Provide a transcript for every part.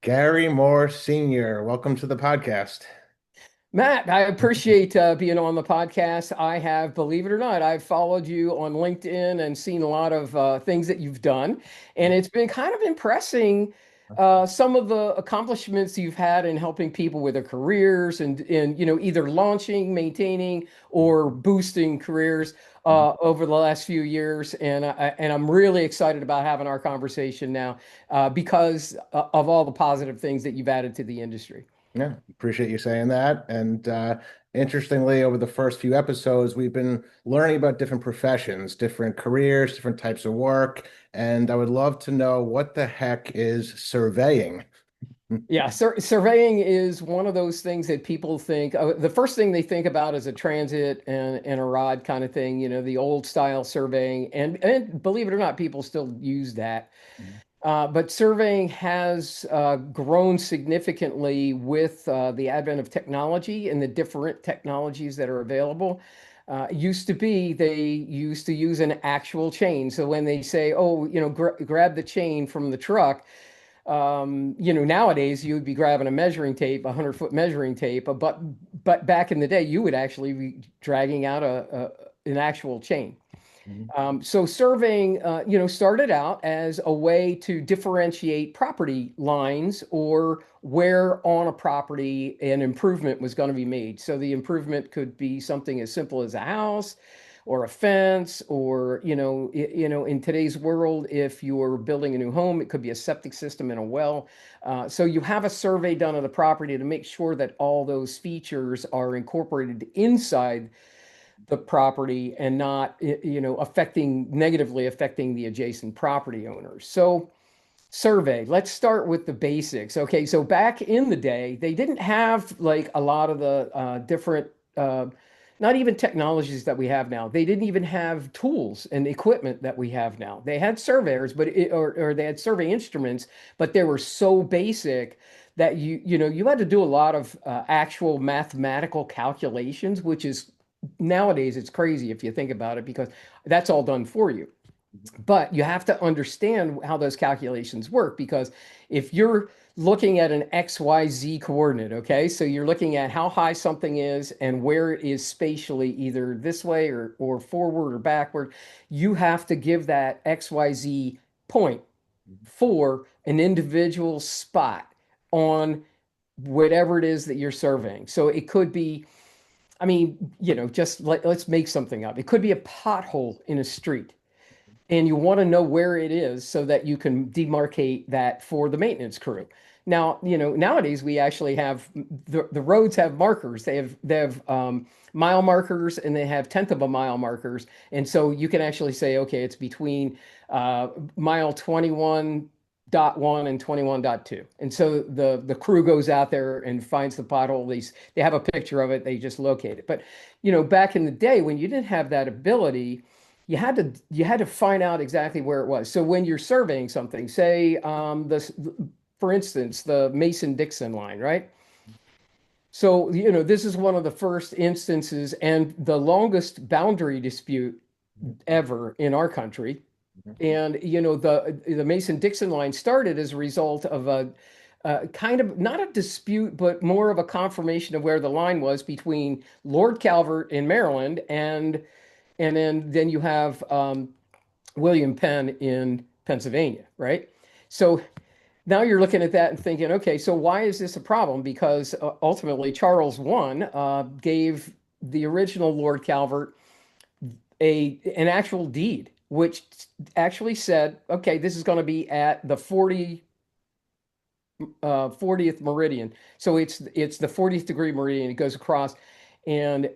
Gary Moore Sr., welcome to the podcast. Matt, I appreciate being on the podcast. I have, believe it or not, I've followed you on LinkedIn and seen a lot of things that you've done, and it's been kind of impressing some of the accomplishments you've had in helping people with their careers and either launching, maintaining, or boosting careers over the last few years. And I'm really excited about having our conversation now because of all the positive things that you've added to the industry. Yeah, appreciate you saying that. And interestingly, over the first few episodes, we've been learning about different professions, different careers, different types of work. And I would love to know what the heck is surveying? Yeah, surveying is one of those things that people think the first thing they think about is a transit and a rod kind of thing, the old style surveying. And believe it or not, people still use that. But surveying has grown significantly with the advent of technology and the different technologies that are available. It used to be they used to use an actual chain. So when they say, oh, grab the chain from the truck, nowadays you would be grabbing a measuring tape, a 100-foot measuring tape, but back in the day, you would actually be dragging out an actual chain. Mhm. So surveying, started out as a way to differentiate property lines or where on a property an improvement was going to be made. So the improvement could be something as simple as a house or a fence, or in today's world, if you're building a new home, it could be a septic system and a well. So you have a survey done of the property to make sure that all those features are incorporated inside the property and not negatively affecting the adjacent property owners. So survey, let's start with the basics. Okay, so back in the day they didn't have like a lot of the different not even technologies that we have now. They didn't even have tools and equipment that we have now. They had surveyors, or they had survey instruments, but they were so basic that you had to do a lot of actual mathematical calculations, which is nowadays it's crazy if you think about it, because that's all done for you. But you have to understand how those calculations work, because if you're looking at an XYZ coordinate, okay, so you're looking at how high something is and where it is spatially, either this way or forward or backward, you have to give that XYZ point for an individual spot on whatever it is that you're surveying. So it could be, I mean, just let's make something up. It could be a pothole in a street, and you want to know where it is so that you can demarcate that for the maintenance crew. Now, nowadays we actually have the roads have markers. They have mile markers, and they have tenth of a mile markers, and so you can actually say, okay, it's between mile 21.1 and 21.2. And so the crew goes out there and finds the pothole. They have a picture of it. They just locate it. But back in the day when you didn't have that ability, you had to find out exactly where it was. So when you're surveying something, say this, for instance, the Mason-Dixon line, right? So this is one of the first instances and the longest boundary dispute ever in our country. And the Mason-Dixon line started as a result of a kind of not a dispute, but more of a confirmation of where the line was between Lord Calvert in Maryland and then you have William Penn in Pennsylvania, right? So now you're looking at that and thinking, okay, so why is this a problem? Because ultimately Charles I gave the original Lord Calvert an actual deed, which actually said, okay, this is going to be at the 40th meridian. So it's the 40th degree meridian. It goes across, and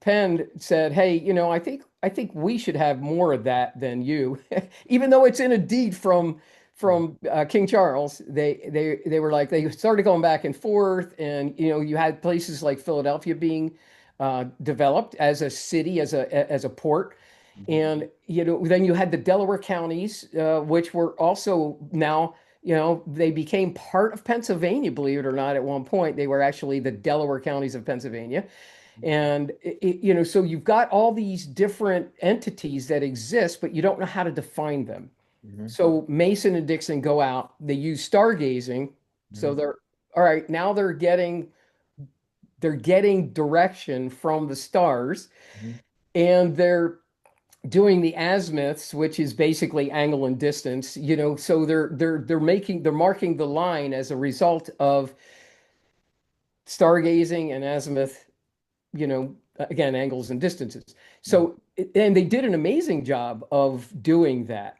Penn said, "Hey, I think we should have more of that than you," even though it's in a deed from King Charles. They were like they started going back and forth, and you had places like Philadelphia being developed as a city, as a port. And then you had the Delaware counties, which were also now, they became part of Pennsylvania, believe it or not. At one point, they were actually the Delaware counties of Pennsylvania. And so you've got all these different entities that exist, but you don't know how to define them. Mhm. So Mason and Dixon go out, they use stargazing So they're all right, now they're getting direction from the stars, Mhm. and they're doing the azimuths, which is basically angle and distance, so they're marking the line as a result of stargazing and azimuth, again, angles and distances. Mhm. So, and they did an amazing job of doing that.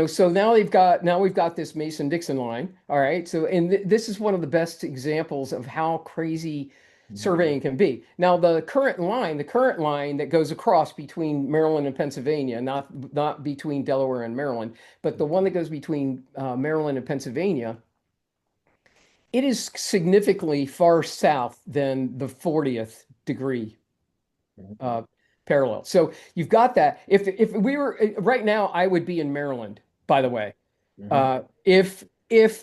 So now we've got this Mason-Dixon line. All right. So, and this is one of the best examples of how crazy Mhm. surveying can be. Now, the current line that goes across between Maryland and Pennsylvania, not between Delaware and Maryland, but the one that goes between Maryland and Pennsylvania, it is significantly far south than the 40th degree Mhm. uh, parallel. So you've got that. If we were right now, I would be in Maryland, by the way. Mhm. If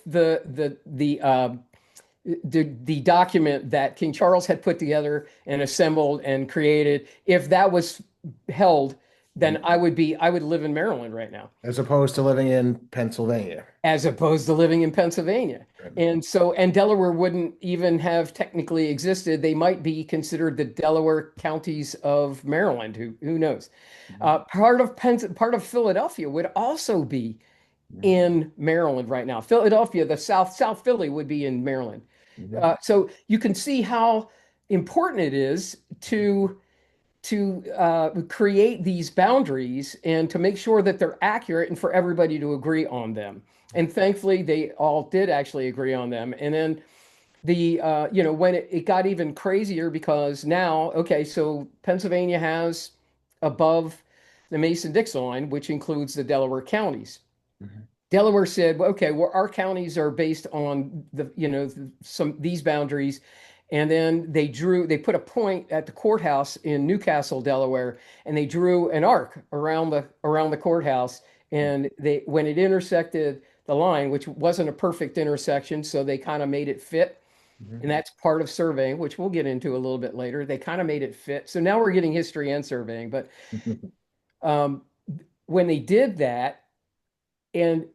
the document that King Charles had put together and assembled and created, if that was held, then Mhm. I would live in Maryland right now, As opposed to living in Pennsylvania. as opposed to living in Pennsylvania. Right. And Delaware wouldn't even have technically existed. They might be considered the Delaware counties of Maryland. Who knows? Mhm. Part of Philadelphia would also be Mhm. in Maryland right now. Philadelphia, the South Philly would be in Maryland. Mhm. So you can see how important it is to create these boundaries and to make sure that they're accurate and for everybody to agree on them. And thankfully, they all did actually agree on them. And then when it got even crazier because now, okay, so Pennsylvania has above the Mason-Dixon line, which includes the Delaware counties. Mhm. Delaware said, well, okay, well, our counties are based on some these boundaries. And then they put a point at the courthouse in Newcastle, Delaware, and they drew an arc around the courthouse. And when it intersected the line, which wasn't a perfect intersection, so they kind of made it fit. Mhm. And that's part of surveying, which we'll get into a little bit later. They kind of made it fit. So now we're getting history and surveying. But Mhm. um, when they did that, and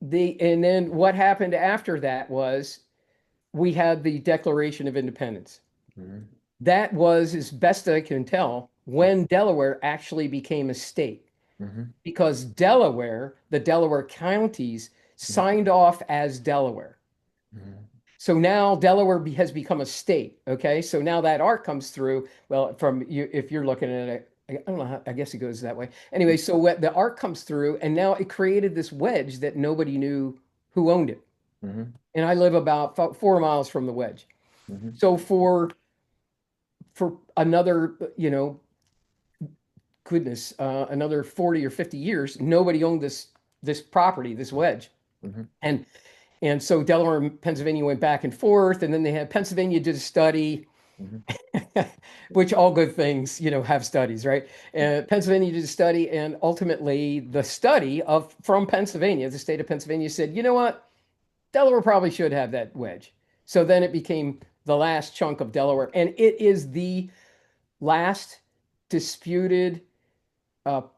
then what happened after that was we had the Declaration of Independence. Mhm. That was, as best I can tell, when Delaware actually became a state, Mhm. because the Delaware counties signed off as Delaware. Mhm. So now Delaware has become a state. Okay, so now that arc comes through. Well, from you, if you're looking at it, I don't know how, I guess it goes that way. Anyway, so the arc comes through, and now it created this wedge that nobody knew who owned it. Mhm. And I live about 4 miles from the wedge. Mhm. So for another, goodness, another 40 or 50 years, nobody owned this property, this wedge. Mhm. And and so Delaware and Pennsylvania went back and forth, and then they had Pennsylvania did a study, Mhm. which all good things, have studies, right? And Pennsylvania did a study, and ultimately the study of from Pennsylvania, the state of Pennsylvania said, you know what? Delaware probably should have that wedge. So then it became the last chunk of Delaware, and it is the last disputed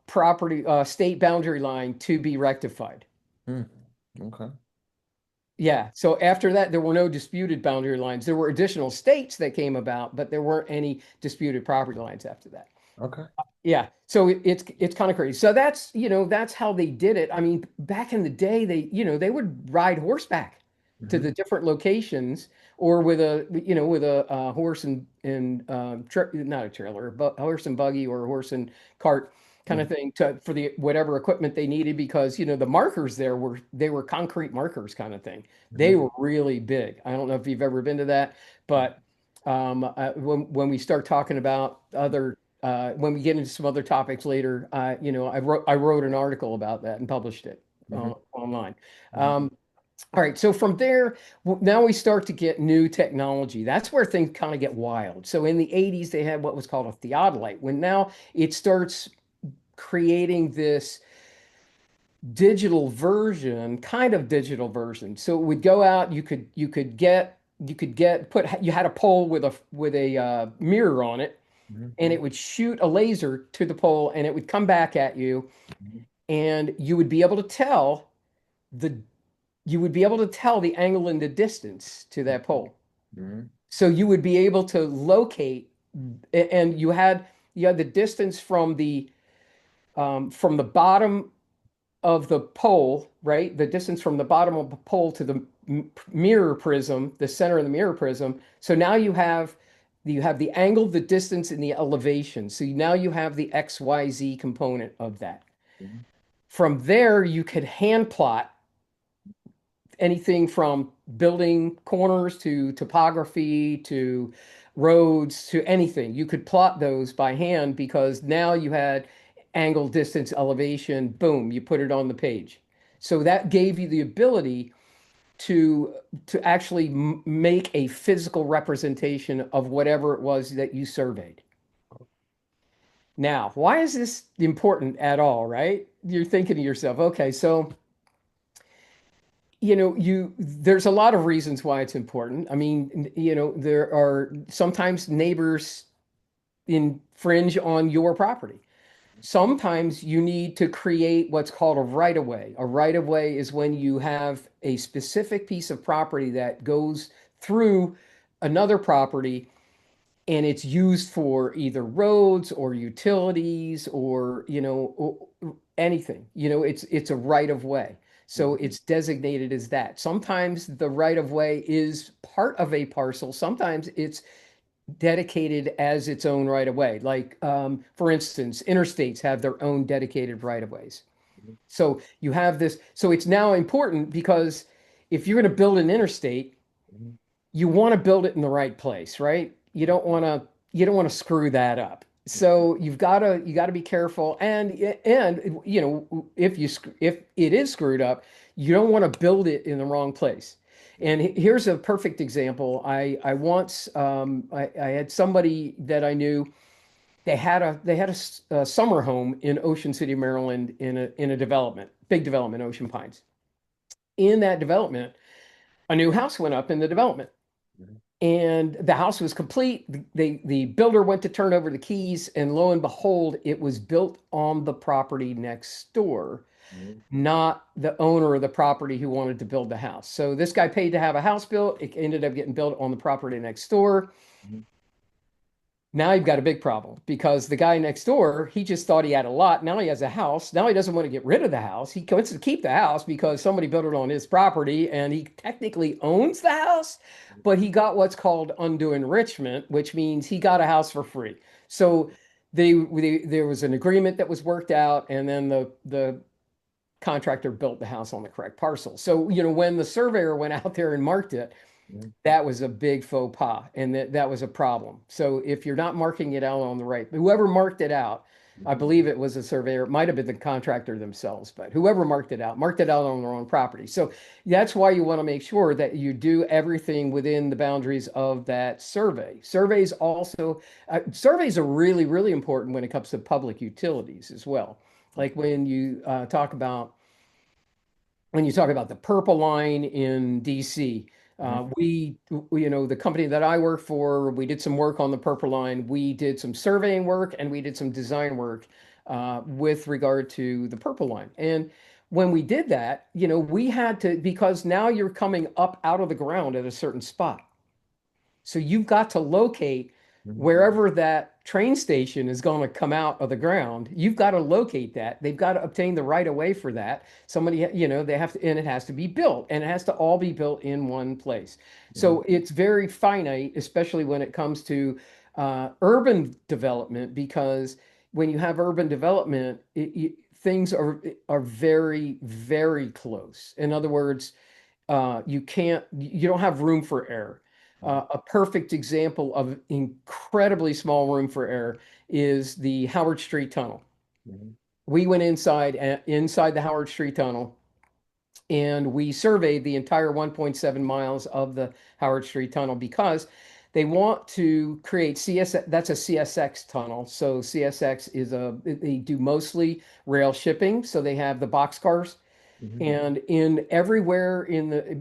property state boundary line to be rectified. Mhm. Okay. Yeah. So after that, there were no disputed boundary lines. There were additional states that came about, but there weren't any disputed property lines after that. Okay. Yeah. So it's kind of crazy. So that's how they did it. I mean, back in the day, they would ride horseback to Mhm. the different locations, or with a horse and not a trailer, but a horse and buggy or a horse and cart kind of Mhm. thing for the whatever equipment they needed, because the markers there were concrete markers kind of thing. They Mhm. were really big. I don't know if you've ever been to that, but when we start talking about when we get into some other topics later, I wrote an article about that and published it Mhm. online. Mhm. All right, so from there, now we start to get new technology. That's where things kind of get wild. So in the 80s, they had what was called a theodolite. When now it starts creating this kind of digital version. So it would go out, you had a pole with a mirror on it, Mhm. and it would shoot a laser to the pole, and it would come back at you, Mhm. and you would be able to tell the you would be able to tell the angle and the distance to that pole. Mhm. So you would be able to locate, and you had the distance from the bottom of the pole, right? The distance from the bottom of the pole to the mirror prism, the center of the mirror prism. So now you have the angle, the distance, and the elevation. So now you have the XYZ component of that. Mhm. From there, you could hand plot anything from building corners to topography to roads to anything. You could plot those by hand because now you had angle, distance, elevation, boom, you put it on the page. So that gave you the ability to actually make a physical representation of whatever it was that you surveyed. Now, why is this important at all, right? You're thinking to yourself, okay, so there's a lot of reasons why it's important. I mean, there are sometimes neighbors infringe on your property. Sometimes you need to create what's called a right of way. A right of way is when you have a specific piece of property that goes through another property and it's used for either roads or utilities or anything. It's a right of way. So Mhm. it's designated as that. Sometimes the right of way is part of a parcel. Sometimes it's dedicated as its own right of way. Like, for instance, interstates have their own dedicated right of ways. So you have this. So it's now important because if you're going to build an interstate, Mhm. you want to build it in the right place, right? You don't want to screw that up. So you got to be careful, and if it is screwed up, you don't want to build it in the wrong place. And here's a perfect example. I once I had somebody that I knew. They had a summer home in Ocean City, Maryland, in a development, big development, Ocean Pines. In that development, a new house went up in the development Mhm. and the house was complete. The builder went to turn over the keys, and lo and behold, it was built on the property next door, Mhm. not the owner of the property who wanted to build the house. So this guy paid to have a house built. It ended up getting built on the property next door. Mhm. Now you've got a big problem because the guy next door, he just thought he had a lot. Now he has a house. Now he doesn't want to get rid of the house. He wants to keep the house because somebody built it on his property and he technically owns the house, but he got what's called undue enrichment, which means he got a house for free. So there was an agreement that was worked out, and then the contractor built the house on the correct parcel. So, when the surveyor went out there and marked it, Mhm. that was a big faux pas, and that was a problem. So if you're not marking it out on the right, whoever marked it out, I Mhm. believe it was a surveyor, it might have been the contractor themselves, but whoever marked it out on their own property. So that's why you want to make sure that you do everything within the boundaries of that survey. Surveys are really, really important when it comes to public utilities as well. Like when you talk about the Purple Line in DC, Mhm. the company that I work for, we did some work on the Purple Line. We did some surveying work and we did some design work with regard to the Purple Line. And when we did that, we had to, because now you're coming up out of the ground at a certain spot. So you've got to locate Mhm. wherever that train station is going to come out of the ground. You've got to locate that. They've got to obtain the right of way for that. They have to, and it has to be built, and it has to all be built in one place. Mhm. So it's very finite, especially when it comes to urban development, because when you have urban development, things are very, very close. In other words, you don't have room for error. A perfect example of incredibly small room for error is the Howard Street Tunnel. Mhm. We went inside the Howard Street Tunnel and we surveyed the entire 1.7 miles of the Howard Street Tunnel because they want to create CSX. That's a CSX tunnel. So CSX they do mostly rail shipping. So they have the box cars, Mhm. and in everywhere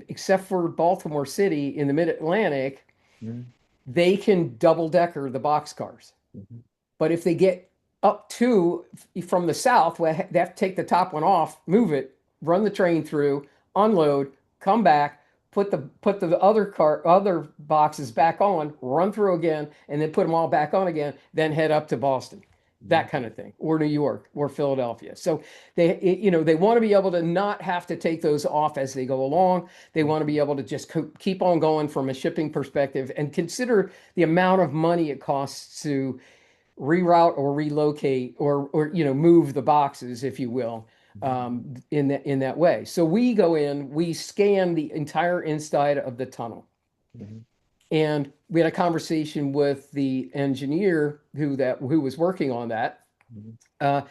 except for Baltimore City in the Mid-Atlantic, Mhm. they can double decker the boxcars. Mhm. But if they get up to from the south, well, they have to take the top one off, move it, run the train through, unload, come back, put the other boxes back on, run through again, and then put them all back on again, then head up to Boston, Mhm. that kind of thing, or New York or Philadelphia. So they want to be able to not have to take those off as they go along. They want to be able to just keep on going from a shipping perspective and consider the amount of money it costs to reroute or relocate or move the boxes, if you will, in that way. So we go in, we scan the entire inside of the tunnel, Mhm. and we had a conversation with the engineer who was working on that, Mhm. uh,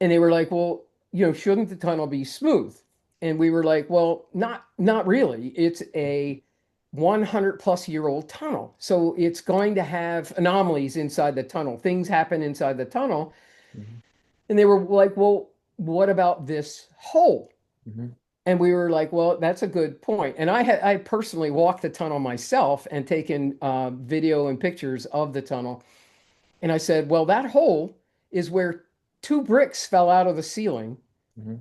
and they were like, "Well, shouldn't the tunnel be smooth?" And we were like, "Well, not really. It's a 100 plus year old tunnel. So it's going to have anomalies inside the tunnel. Things happen inside the tunnel." Mhm. And they were like, "Well, what about this hole?" Mhm. And we were like, "Well, that's a good point." And I personally walked the tunnel myself and taken video and pictures of the tunnel. And I said, "Well, that hole is where two bricks fell out of the ceiling, Mhm.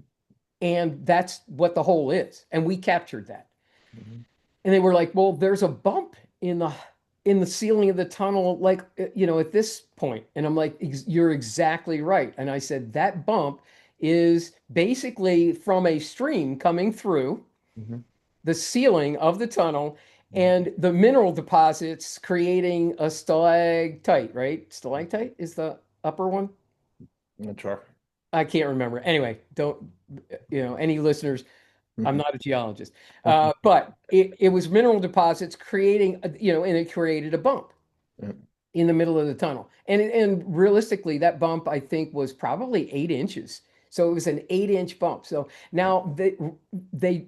and that's what the hole is." And we captured that. Mhm. And they were like, "Well, there's a bump in the ceiling of the tunnel, like at this point." And I'm like, "You're exactly right." And I said, "That bump is basically from a stream coming through Mhm. the ceiling of the tunnel and the mineral deposits creating a stalactite, right? Stalactite is the upper one. Not sure. I can't remember. Anyway, don't, any listeners, I'm Mhm. not a geologist. But it was mineral deposits creating, and it created a bump Mhm. in the middle of the tunnel. And realistically, that bump, I think, was probably 8 inches. So it was an 8 inch bump. So now they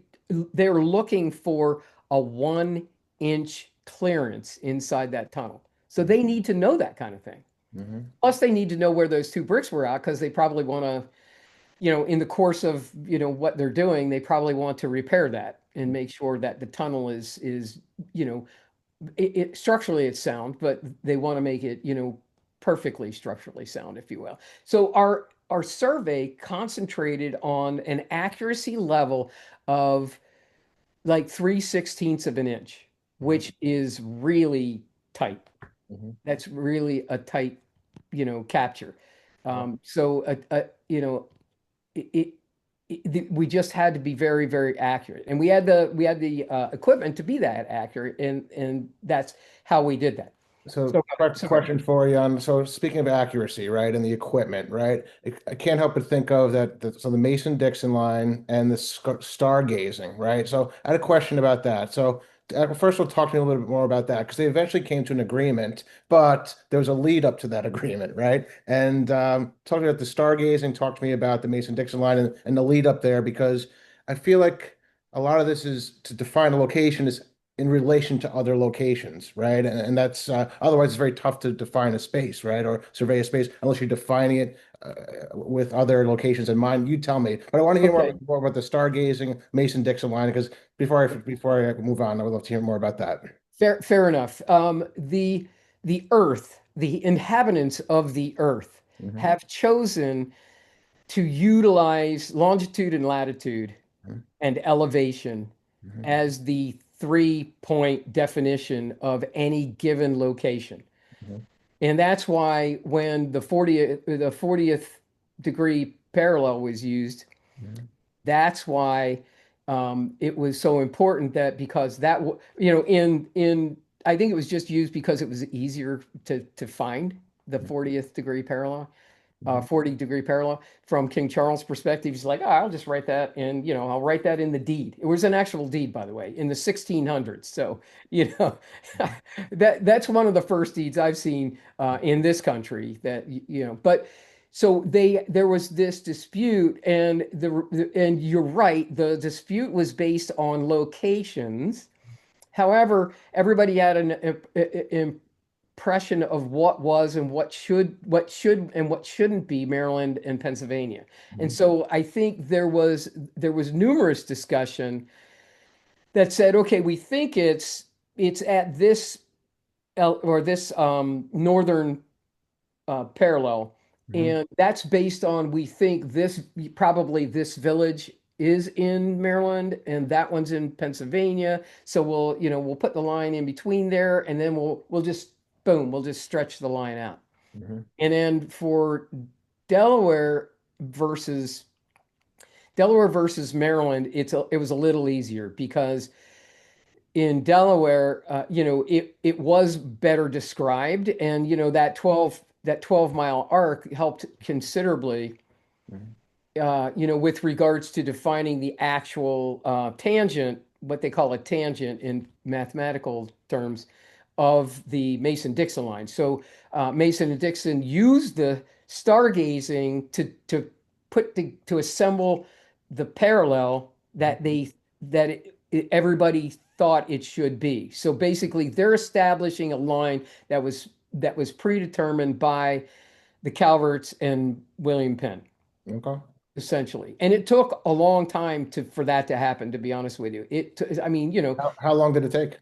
they're looking for a 1 inch clearance inside that tunnel. So they need to know that kind of thing. Mhm. Plus, they need to know where those two bricks were at, because they probably want to, in the course of, what they're doing, they probably want to repair that and make sure that the tunnel is, you know, structurally it's sound, but they want to make it, perfectly structurally sound, if you will. So our survey concentrated on an accuracy level of like 3/16 of an inch, Mhm. which is really tight. Mhm. That's really a tight, capture. Yeah. So it, we just had to be very, very accurate, and we had the equipment to be that accurate, and that's how we did that. So, So sorry. question for you on, so speaking of accuracy, right, and the equipment, right, I can't help but think of that, so the Mason-Dixon line and the stargazing, right? So I had a question about that. So first of all, talk to me a little bit more about that, because they eventually came to an agreement, but there was a lead up to that agreement, right? And talk to me about the stargazing, talk to me about the Mason-Dixon line and the lead up there, because I feel like a lot of this is to define a location is in relation to other locations, right? And that's otherwise it's very tough to define a space, right? Or survey a space unless you're defining it with other locations in mind. You tell me, but I want to hear Okay. more about the stargazing Mason-Dixon line because before I move on, I would love to hear more about that. Fair enough. The Earth, the inhabitants of the Earth, Hmm. have chosen to utilize longitude and latitude Hmm. and elevation Hmm. as the 3 point definition of any given location. Hmm. And that's why when the 40th degree parallel was used, that's why it was so important, that because in I think it was just used because it was easier to find the 40th degree parallel, Hmm. 40 degree parallel. From King Charles' perspective, he's like, "Oh, I'll just write that, and I'll write that in the deed." It was an actual deed, by the way, in the 1600s. So you know that's one of the first deeds I've seen in this country. But so there was this dispute, and you're right, the dispute was based on locations. However, everybody had an impression of what was and what should and what shouldn't be Maryland and Pennsylvania. And so I think there was numerous discussion that said, okay, we think it's at this or this northern parallel, Hmm. and that's based on, we think, this, probably this village is in Maryland and that one's in Pennsylvania. So we'll put the line in between there and then we'll just boom, we'll just stretch the line out. Mhm. And then for Delaware versus Delaware versus Maryland, it was a little easier because in Delaware, it was better described, and that 12-mile arc helped considerably, Mhm. with regards to defining the actual tangent, what they call a tangent in mathematical terms, of the Mason-Dixon line. So Mason and Dixon used the stargazing to assemble the parallel everybody thought it should be. So basically, they're establishing a line that was predetermined by the Calverts and William Penn, Okay. essentially. And it took a long time for that to happen, to be honest with you. I mean, How long did it take?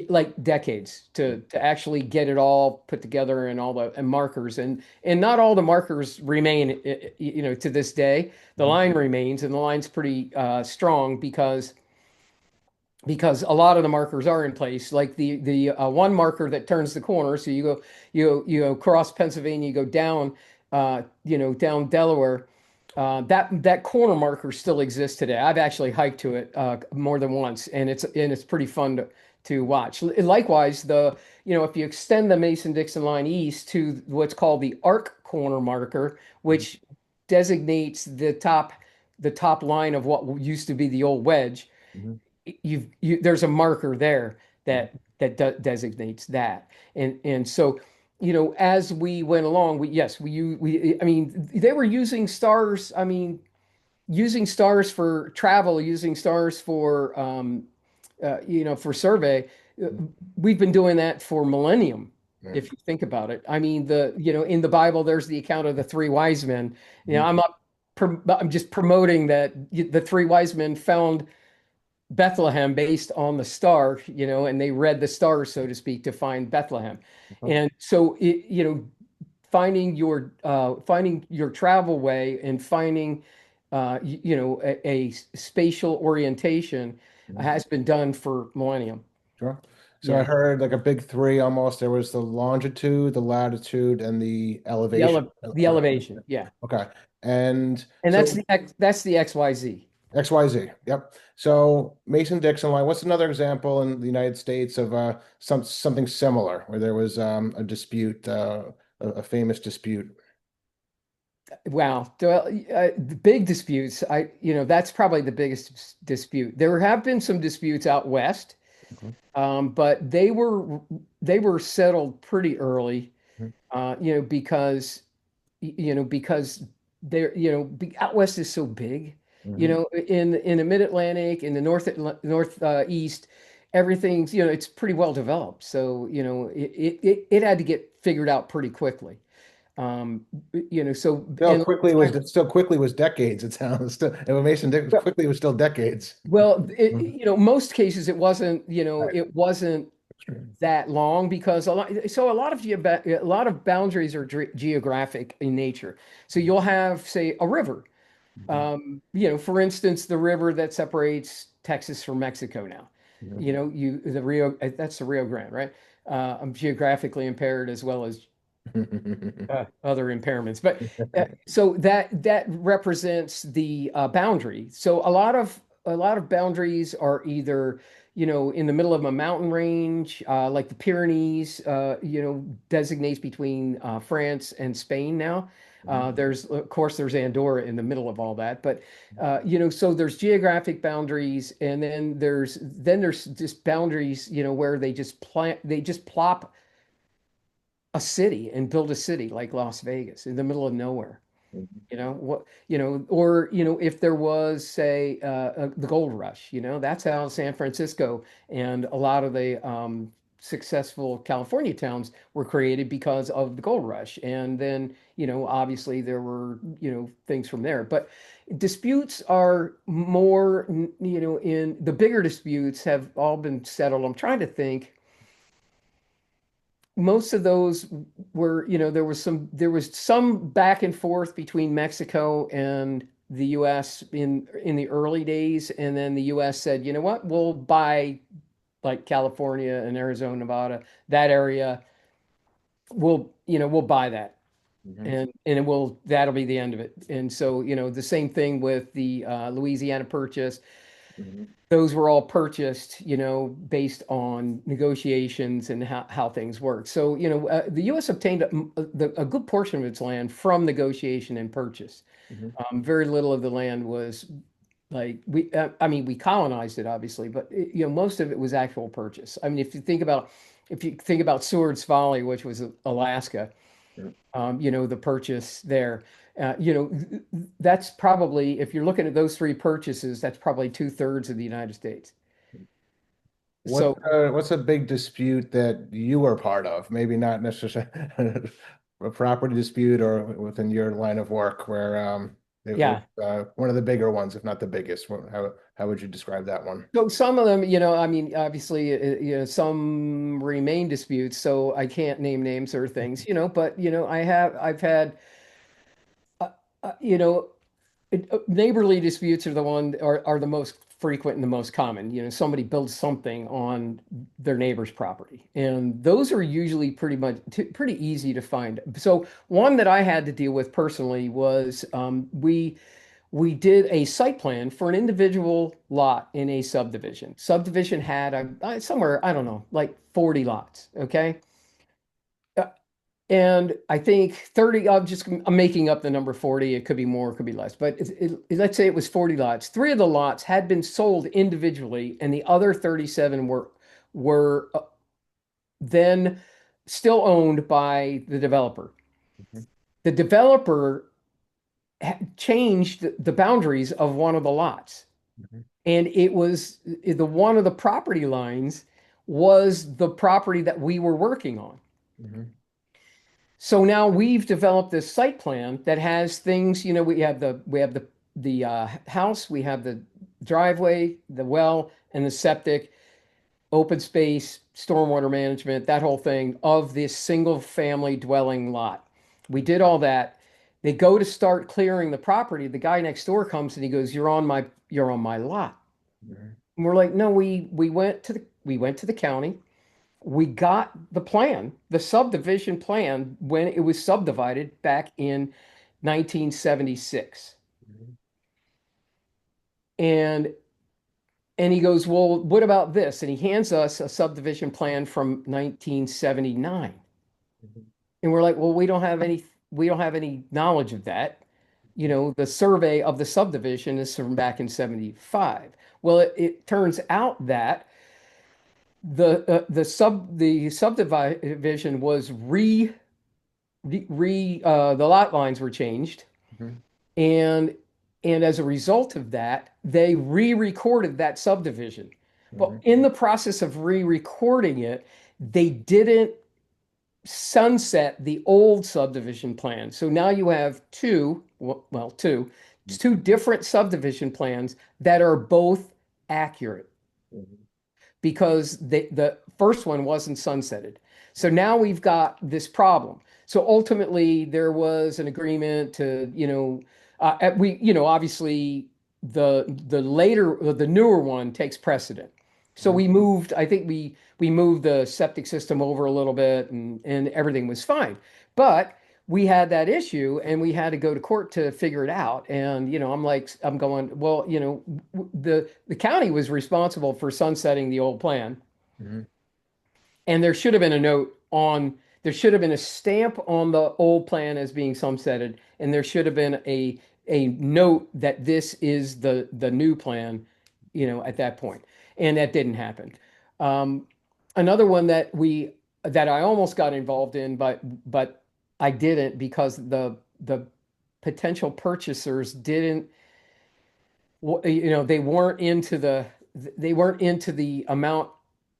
like decades to actually get it all put together and all the and markers and not all the markers remain, to this day. The Mhm. line remains, and the line's pretty strong because a lot of the markers are in place, like the one marker that turns the corner. So you go across Pennsylvania, you go down, down Delaware. That corner marker still exists today. I've actually hiked to it more than once, and it's pretty fun to watch. Likewise, if you extend the Mason-Dixon line east to what's called the arc corner marker, which designates the top line of what used to be the old wedge, Mhm. there's a marker there Mhm. that designates that. And so, as we went along, I mean, they were using stars. I mean, using stars for travel, using stars for survey. Uh, Mhm. We've been doing that for millennium, Yeah. if you think about it. I mean, in the Bible, there's the account of the three wise men. Mhm. I'm just promoting that the three wise men found Bethlehem based on the star, and they read the stars, so to speak, to find Bethlehem. Okay. And so finding your travel way and finding a spatial orientation Mhm. has been done for millennium. Sure. So I Yeah. heard like a big three almost. There was the longitude, the latitude, and the The elevation. ele the elevation. Yeah. Okay. And And that's so the XYZ. XYZ. Yep. So Mason-Dixon line. What's another example in the United States of something similar where there was a dispute, a famous dispute? Wow. The big disputes. That's probably the biggest dispute. There have been some disputes out west. Mhm. But they were settled pretty early, Mhm. because out west is so big, Mhm. in the mid-Atlantic, in the northeast, everything's, it's pretty well developed. So, it had to get figured out pretty quickly. So, and Still quickly was decades. It sounds still, and Mason-Dixon quickly was still decades. well, Mhm. most cases it wasn't Right. that long because a lot of boundaries are geographic in nature. So you'll have, say, a river. Mhm. For instance, the river that separates Texas from Mexico now. Mhm. The Rio, that's the Rio Grande, right? I'm geographically impaired as well as other impairments. But so that represents the boundary. So a lot of boundaries are either, in the middle of a mountain range, like the Pyrenees, designates between France and Spain now. Of course, there's Andorra in the middle of all that, but so there's geographic boundaries, and then there's just boundaries, where they just plop a city and build a city like Las Vegas in the middle of nowhere. Or if there was, say, the gold rush, that's how San Francisco and a lot of the successful California towns were created because of the gold rush. And then, obviously there were, things from there. But disputes are more, in the bigger disputes have all been settled. I'm trying to think. Most of those were, there was some back and forth between Mexico and the U.S. in the early days, and then the U.S. said, you know what, we'll buy like California and Arizona, Nevada, that area. We'll buy that, Hmm. and it will that'll be the end of it. And so, the same thing with the Louisiana purchase. Hmm. Those were all purchased, based on negotiations and how things work. So, the U.S. obtained a good portion of its land from negotiation and purchase. Hmm. Very little of the land was like I mean, we colonized it obviously, but most of it was actual purchase. I mean, if you think about Seward's Folly, which was Alaska, the purchase there. That's probably, if you're looking at those three purchases, that's probably two-thirds of the United States. What So what's a big dispute that you were part of? Maybe not necessarily a property dispute or within your line of work where it was yeah. one of the bigger ones, if not the biggest. How would you describe that one? So some of them, I mean, obviously, some remain disputes, so I can't name names or things, but I've had, uh, uh, you know, neighborly disputes are the most frequent and the most common. Somebody builds something on their neighbor's property, and those are usually pretty easy to find. So one that I had to deal with personally was we did a site plan for an individual lot in a subdivision. Subdivision had somewhere, I don't know, like 40 lots. Okay. And I think 30, I'm making up the number 40. It could be more, it could be less, but let's say it was 40 lots. Three of the lots had been sold individually, and the other 37 were then still owned by the developer. Mhm. The developer changed the boundaries of one of the lots, Mhm. and it was the one of the property lines was the property that we were working on. Mhm. So now we've developed this site plan that has things, we have the house, we have the driveway, the well, and the septic, open space, stormwater management, that whole thing of this single family dwelling lot. We did all that. They go to start clearing the property. The guy next door comes and he goes, "You're on my lot." Mhm. And we're like, "No, we went to the county. We got the plan, the subdivision plan, when it was subdivided back in 1976." Mhm. And and he goes, "Well, what about this?" And he hands us a subdivision plan from 1979. Mhm. And we're like, "Well, we don't have any knowledge of that. The survey of the subdivision is from back in 75." Well, it turns out that the subdivision was the lot lines were changed, Mhm. and as a result of that, they re-recorded that subdivision. But Mhm. in the process of re-recording it, they didn't sunset the old subdivision plan. So now you have two different subdivision plans that are both accurate, Mhm. because the first one wasn't sunsetted. So now we've got this problem. So ultimately, there was an agreement to, obviously the newer one takes precedent. So Mhm. I think we moved the septic system over a little bit, and everything was fine. But we had that issue and we had to go to court to figure it out. And, I'm going, well, the county was responsible for sunsetting the old plan. Mhm. And there should have been a stamp on the old plan as being sunsetted. And there should have been a note that this is the new plan, at that point. And that didn't happen. Um, Another one that I almost got involved in, but I didn't, because the potential purchasers didn't, they weren't into the amount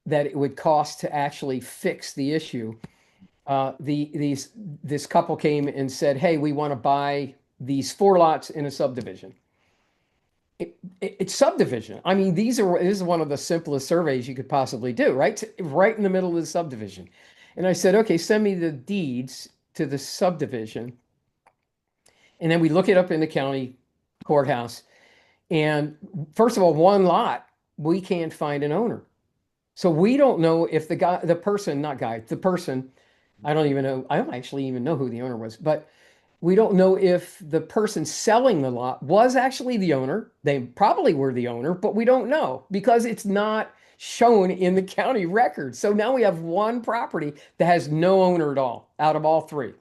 that it would cost to actually fix the issue. This couple came and said, "Hey, we want to buy these four lots in a subdivision." It's subdivision. I mean, this is one of the simplest surveys you could possibly do, right? Right in the middle of the subdivision. And I said, "Okay, send me the deeds to the subdivision." And then we look it up in the county courthouse. And first of all, one lot, we can't find an owner. So we don't know if the person, not guy, the person, I don't even know, I don't actually even know who the owner was, but we don't know if the person selling the lot was actually the owner. They probably were the owner, but we don't know because it's not shown in the county record. So now we have one property that has no owner at all out of all three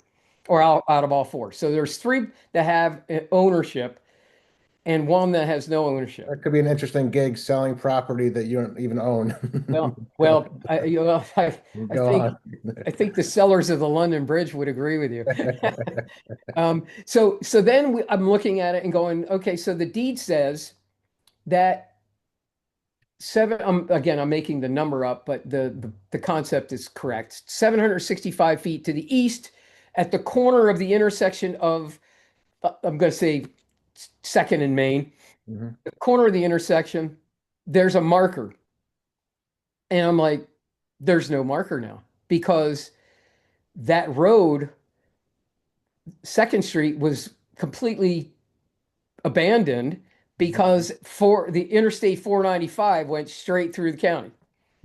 or out of all four. So there's three that have ownership and one that has no ownership. That could be an interesting gig, selling property that you don't even own. I Go think on. I think the sellers of the London Bridge would agree with you. So then I'm looking at it and going, okay, so the deed says that again, I'm making the number up, but the concept is correct. 765 feet to the east at the corner of the intersection of, I'm going to say Second and Main, Mhm. the corner of the intersection, there's a marker. And I'm like, there's no marker now because that road, Second Street, was completely abandoned Mhm. because for the Interstate 495 went straight through the county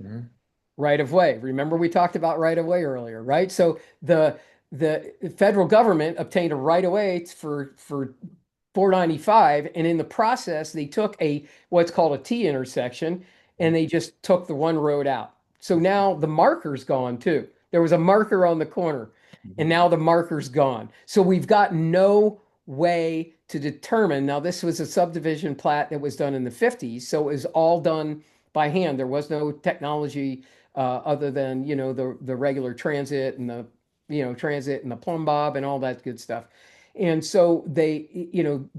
Mhm. right of way. Remember we talked about right of way earlier, right? So the federal government obtained a right of way for 495, and in the process they took a what's called a T intersection and they just took the one road out. So now the marker's gone too. There was a marker on the corner and Mhm. now the marker's gone. So we've got no way to determine. Now this was a subdivision plat that was done in the 50s, so it was all done by hand. There was no technology other than, the regular transit and the plumb bob and all that good stuff. And so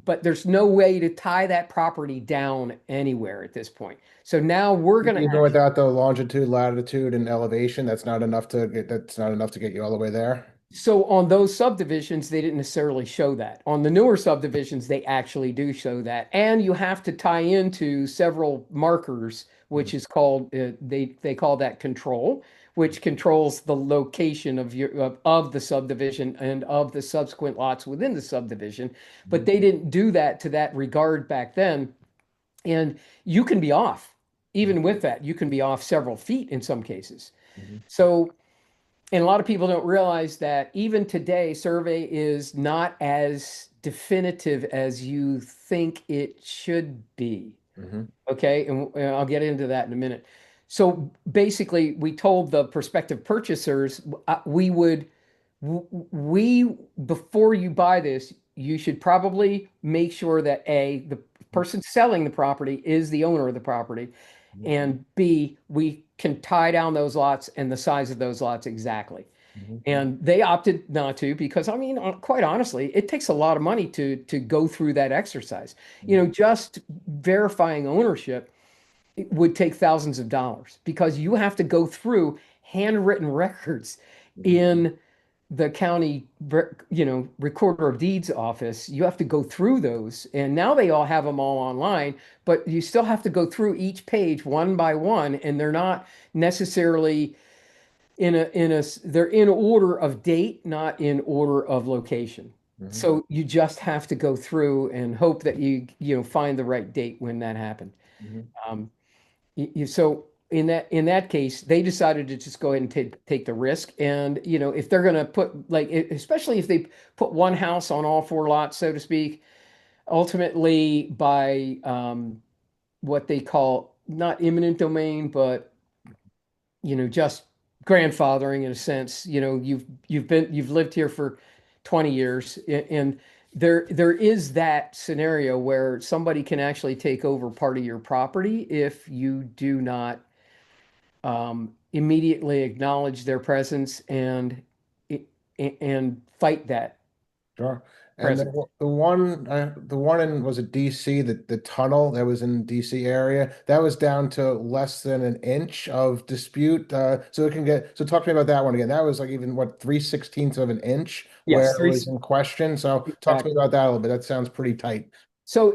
but there's no way to tie that property down anywhere at this point. So now we're going to Even without the longitude, latitude, and elevation, that's not enough to get you all the way there. So on those subdivisions, they didn't necessarily show that. On the newer subdivisions, they actually do show that. And you have to tie into several markers, Mhm. which is called they call that control, which controls the location of the subdivision and of the subsequent lots within the subdivision. But Mhm. they didn't do that to that regard back then. And you can be off. Even with that, you can be off several feet in some cases. Mhm. So and a lot of people don't realize that even today, survey is not as definitive as you think it should be. Mhm. Okay. And I'll get into that in a minute. So basically, we told the prospective purchasers we would, we, before you buy this, you should probably make sure that A, the person selling the property is the owner of the property, Mhm. and B, we can tie down those lots and the size of those lots exactly. Mhm. And they opted not to because, I mean, quite honestly, it takes a lot of money to go through that exercise. Mhm. Just verifying ownership, it would take thousands of dollars because you have to go through handwritten records Mhm. in the county, recorder of deeds office. You have to go through those, and now they all have them all online, but you still have to go through each page one by one, and they're not necessarily they're in order of date, not in order of location. Mhm. So you just have to go through and hope that you find the right date when that happened. Mhm. Um, so in that case, they decided to just go ahead and take the risk. And if they're going to put especially if they put one house on all four lots, so to speak, ultimately by what they call not eminent domain, but just grandfathering in a sense. You've lived here for 20 years, and there is that scenario where somebody can actually take over part of your property if you do not immediately acknowledge their presence and fight that Sure. And presence. the one in was it DC, the tunnel that was in DC area, that was down to less than an inch of dispute. So talk to me about that one again. That was like even what 3/16 of an inch where Yes, it was in question. So talk to me exactly. about that a little bit. That sounds pretty tight. So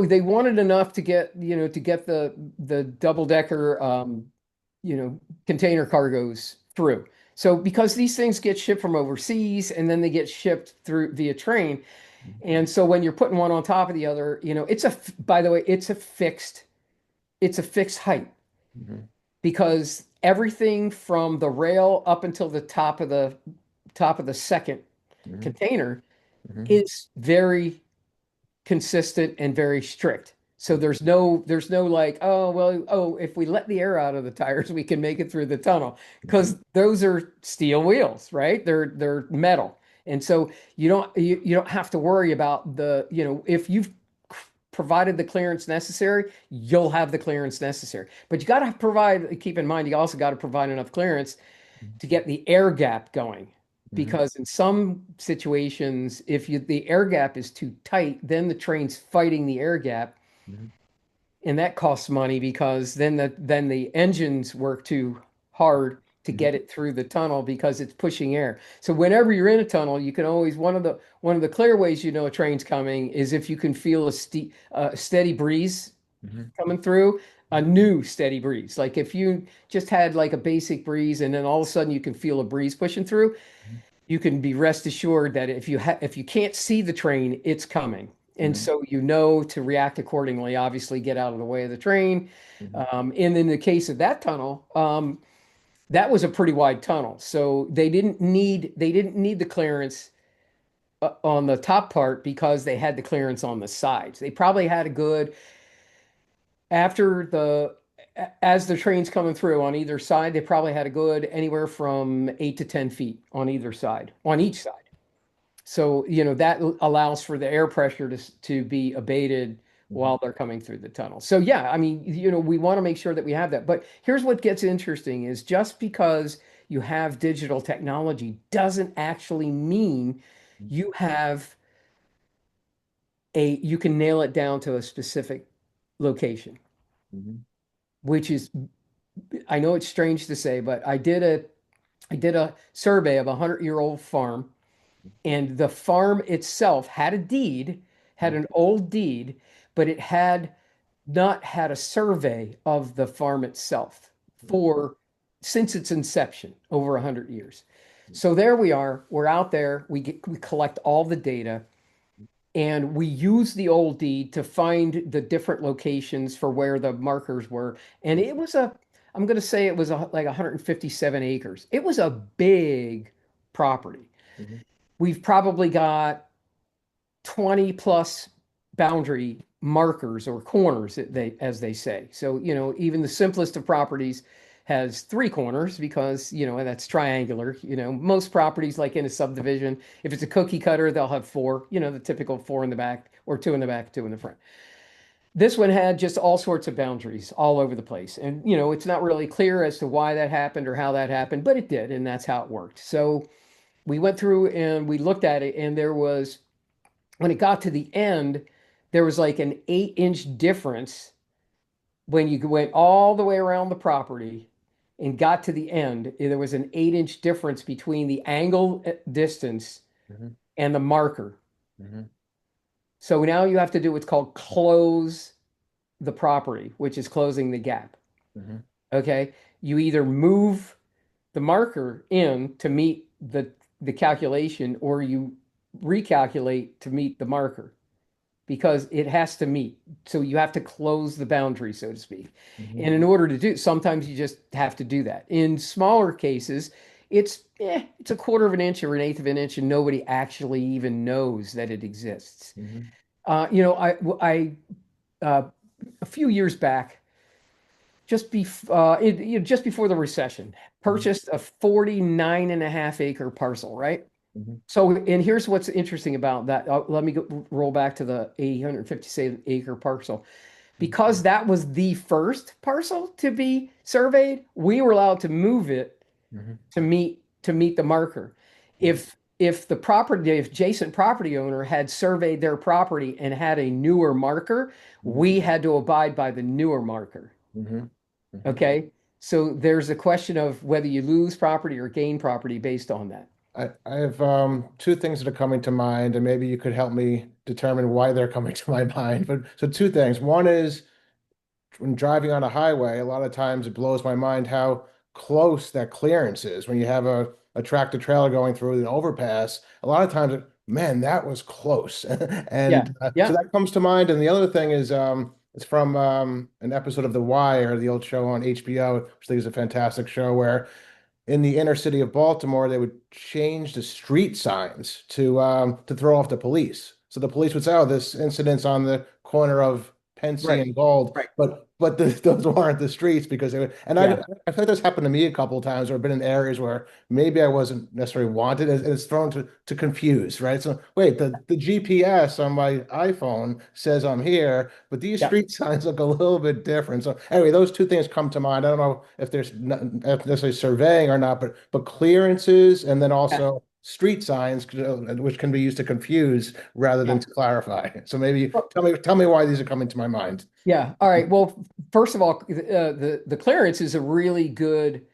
they wanted enough to get the double decker container cargoes through. So because these things get shipped from overseas and then they get shipped through via train, And so when you're putting one on top of the other, by the way, it's a fixed height Mhm. because everything from the rail up until the top of the second Mhm. container Mhm. is very consistent and very strict. So there's no like, oh well, oh, if we let the air out of the tires, we can make it through the tunnel Mhm. because those are steel wheels, right? They're metal. And so you don't have to worry about if you've provided the clearance necessary, you'll have the clearance necessary. But you got to keep in mind, you also got to provide enough clearance to get the air gap going. Mhm. Because in some situations, if the air gap is too tight, then the train's fighting the air gap, Mhm. and that costs money because then the engines work too hard to Mhm. get it through the tunnel because it's pushing air. So whenever you're in a tunnel, you can always one of the clear ways you know a train's coming is if you can feel a steady breeze Mhm. coming through, a new steady breeze. Like if you just had like a basic breeze and then all of a sudden you can feel a breeze pushing through, you can be rest assured that if you can't see the train, it's coming. And Mhm. so you know to react accordingly, obviously get out of the way of the train. Mhm. And in the case of that tunnel, that was a pretty wide tunnel. So they didn't need the clearance on the top part because they had the clearance on the sides. They probably had a good after the as the train's coming through on either side, they probably had a good anywhere from 8 to 10 feet on either side, on each side. So, that allows for the air pressure to be abated Mhm. while they're coming through the tunnel. So, yeah, I mean, we want to make sure that we have that. But here's what gets interesting is just because you have digital technology doesn't actually mean you have you can nail it down to a specific location, Mhm. which is, I know it's strange to say, but I did a survey of a 100-year-old farm, and the farm itself had Mhm. an old deed, but it had not had a survey of the farm itself for since its inception over 100 years. So there we are. We're out there. We collect all the data, and we use the old deed to find the different locations for where the markers were. And I'm going to say it was like 157 acres. It was a big property. Mhm. We've probably got 20 plus boundary markers or corners, as they say. So, even the simplest of properties has three corners because, that's triangular. Most properties, like in a subdivision, if it's a cookie cutter, they'll have four, the typical four in the back or two in the back, two in the front. This one had just all sorts of boundaries all over the place. And, it's not really clear as to why that happened or how that happened, but it did. And that's how it worked. So we went through and we looked at it, and when it got to the end, there was like an 8-inch difference when you went all the way around the property and got to the end. There was an 8-inch difference between the angle distance Mhm. and the marker. Mhm. So now you have to do what's called close the property, which is closing the gap. Mhm. Okay. You either move the marker in to meet the calculation or you recalculate to meet the marker, because it has to meet. So you have to close the boundary, so to speak. Mhm. And in order to do, sometimes you just have to do that. In smaller cases, it's a quarter of an inch or an eighth of an inch, and nobody actually even knows that it exists. Mhm. I a few years back, just before the recession, Mhm. purchased a 49 and a half acre parcel, right? Mhm. So, and here's what's interesting about that. Let me roll back to the 857-acre parcel. Because that was the first parcel to be surveyed, we were allowed to move it Mhm. to meet the marker. Mhm. If adjacent property owner had surveyed their property and had a newer marker, Mhm. we had to abide by the newer marker. Mhm. Mhm. Okay? So there's a question of whether you lose property or gain property based on that. I have two things that are coming to mind, and maybe you could help me determine why they're coming to my mind. But so two things. One is when driving on a highway, a lot of times it blows my mind how close that clearance is when you have a tractor trailer going through an overpass. A lot of times Man, that was close. Yeah, And so yeah, that comes to mind. And the other thing is it's from an episode of The Wire, the old show on HBO, which I think is a fantastic show where in the inner city of Baltimore, they would change the street signs to throw off the police. So the police would say, "Oh, this incident's on the corner of Pensy right, and Gold," right. but those weren't the streets because they would. And Yeah, I feel like this happened to me a couple of times, or I've been in areas where maybe I wasn't necessarily wanted, and it's thrown to confuse, right? So wait, the GPS on my iPhone says I'm here, but these yeah, street signs look a little bit different. So anyway, those two things come to mind. I don't know if there's not if necessarily surveying or not, but clearances and then yeah, also street signs, which can be used to confuse rather than yeah. to clarify. So maybe tell me why these are coming to my mind. Yeah. All right. Well, first of all, the clearance is a really good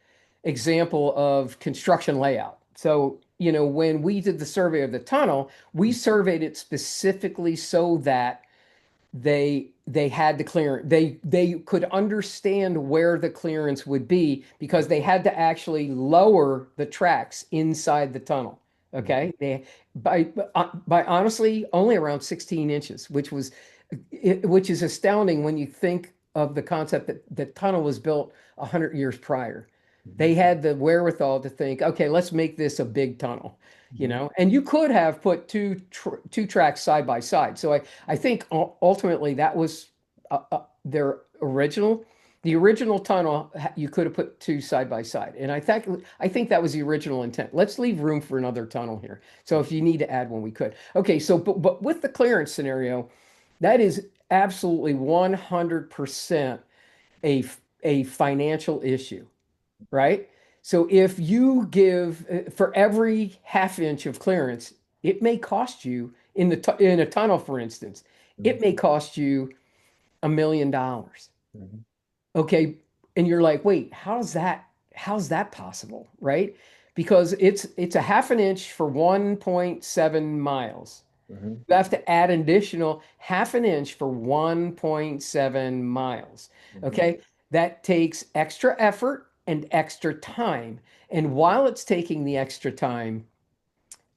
example of construction layout. So, when we did the survey of the tunnel, we surveyed it specifically so that they had the clearance. They could understand where the clearance would be because they had to actually lower the tracks inside the tunnel. Okay. They by honestly only around 16 inches, which is astounding when you think of the concept that the tunnel was built 100 years prior. They had the wherewithal to think, okay, let's make this a big tunnel, and you could have put two tracks side by side. So I think ultimately that was their original. The original tunnel, you could have put two side by side, and I think that was the original intent. Let's leave room for another tunnel here. So if you need to add one, we could. Okay, so but with the clearance scenario, that is absolutely 100% a a financial issue, right? So if you give for every half inch of clearance, it may cost you in a tunnel, for instance, it may cost you $1 million. Okay, and you're like, wait, how's that possible, right? Because it's a half an inch for 1.7 miles. You have to add an additional half an inch for 1.7 miles. Okay. That takes extra effort and extra time. And while it's taking the extra time,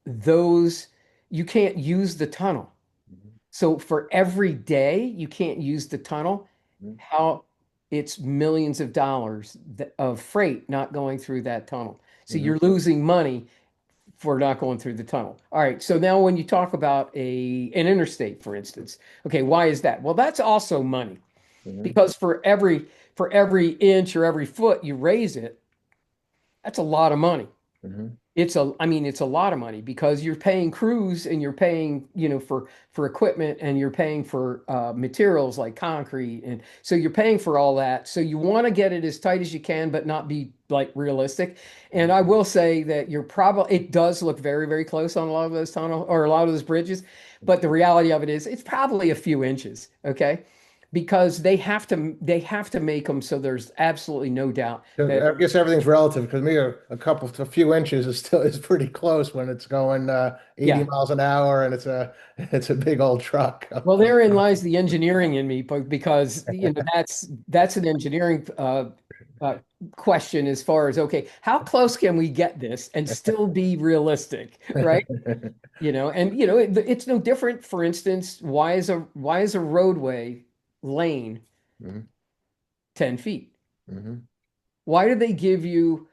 those you can't use the tunnel. So for every day you can't use the tunnel, how it's millions of dollars of freight not going through that tunnel. So you're losing money for not going through the tunnel. All right. So now when you talk about an interstate, for instance, okay, why is that? Well, that's also money because for every inch or every foot you raise it, that's a lot of money. I mean, it's a lot of money because you're paying crews and you're paying, for equipment and you're paying for materials like concrete. And so you're paying for all that. So you want to get it as tight as you can, but not be like realistic. And I will say that it does look very, very close on a lot of those tunnels or a lot of those bridges. But the reality of it is it's probably a few inches. Okay. Because they have to make them so there's absolutely no doubt that I guess everything's relative because me a few inches is pretty close when it's going 80 yeah. miles an hour and it's a big old truck. Well, therein lies the engineering in me, but because that's an engineering uh, question as far as okay, how close can we get this and still be realistic, right? And it's no different. For instance, why is a roadway lane Mhm, 10 feet? mhm, Why do they give you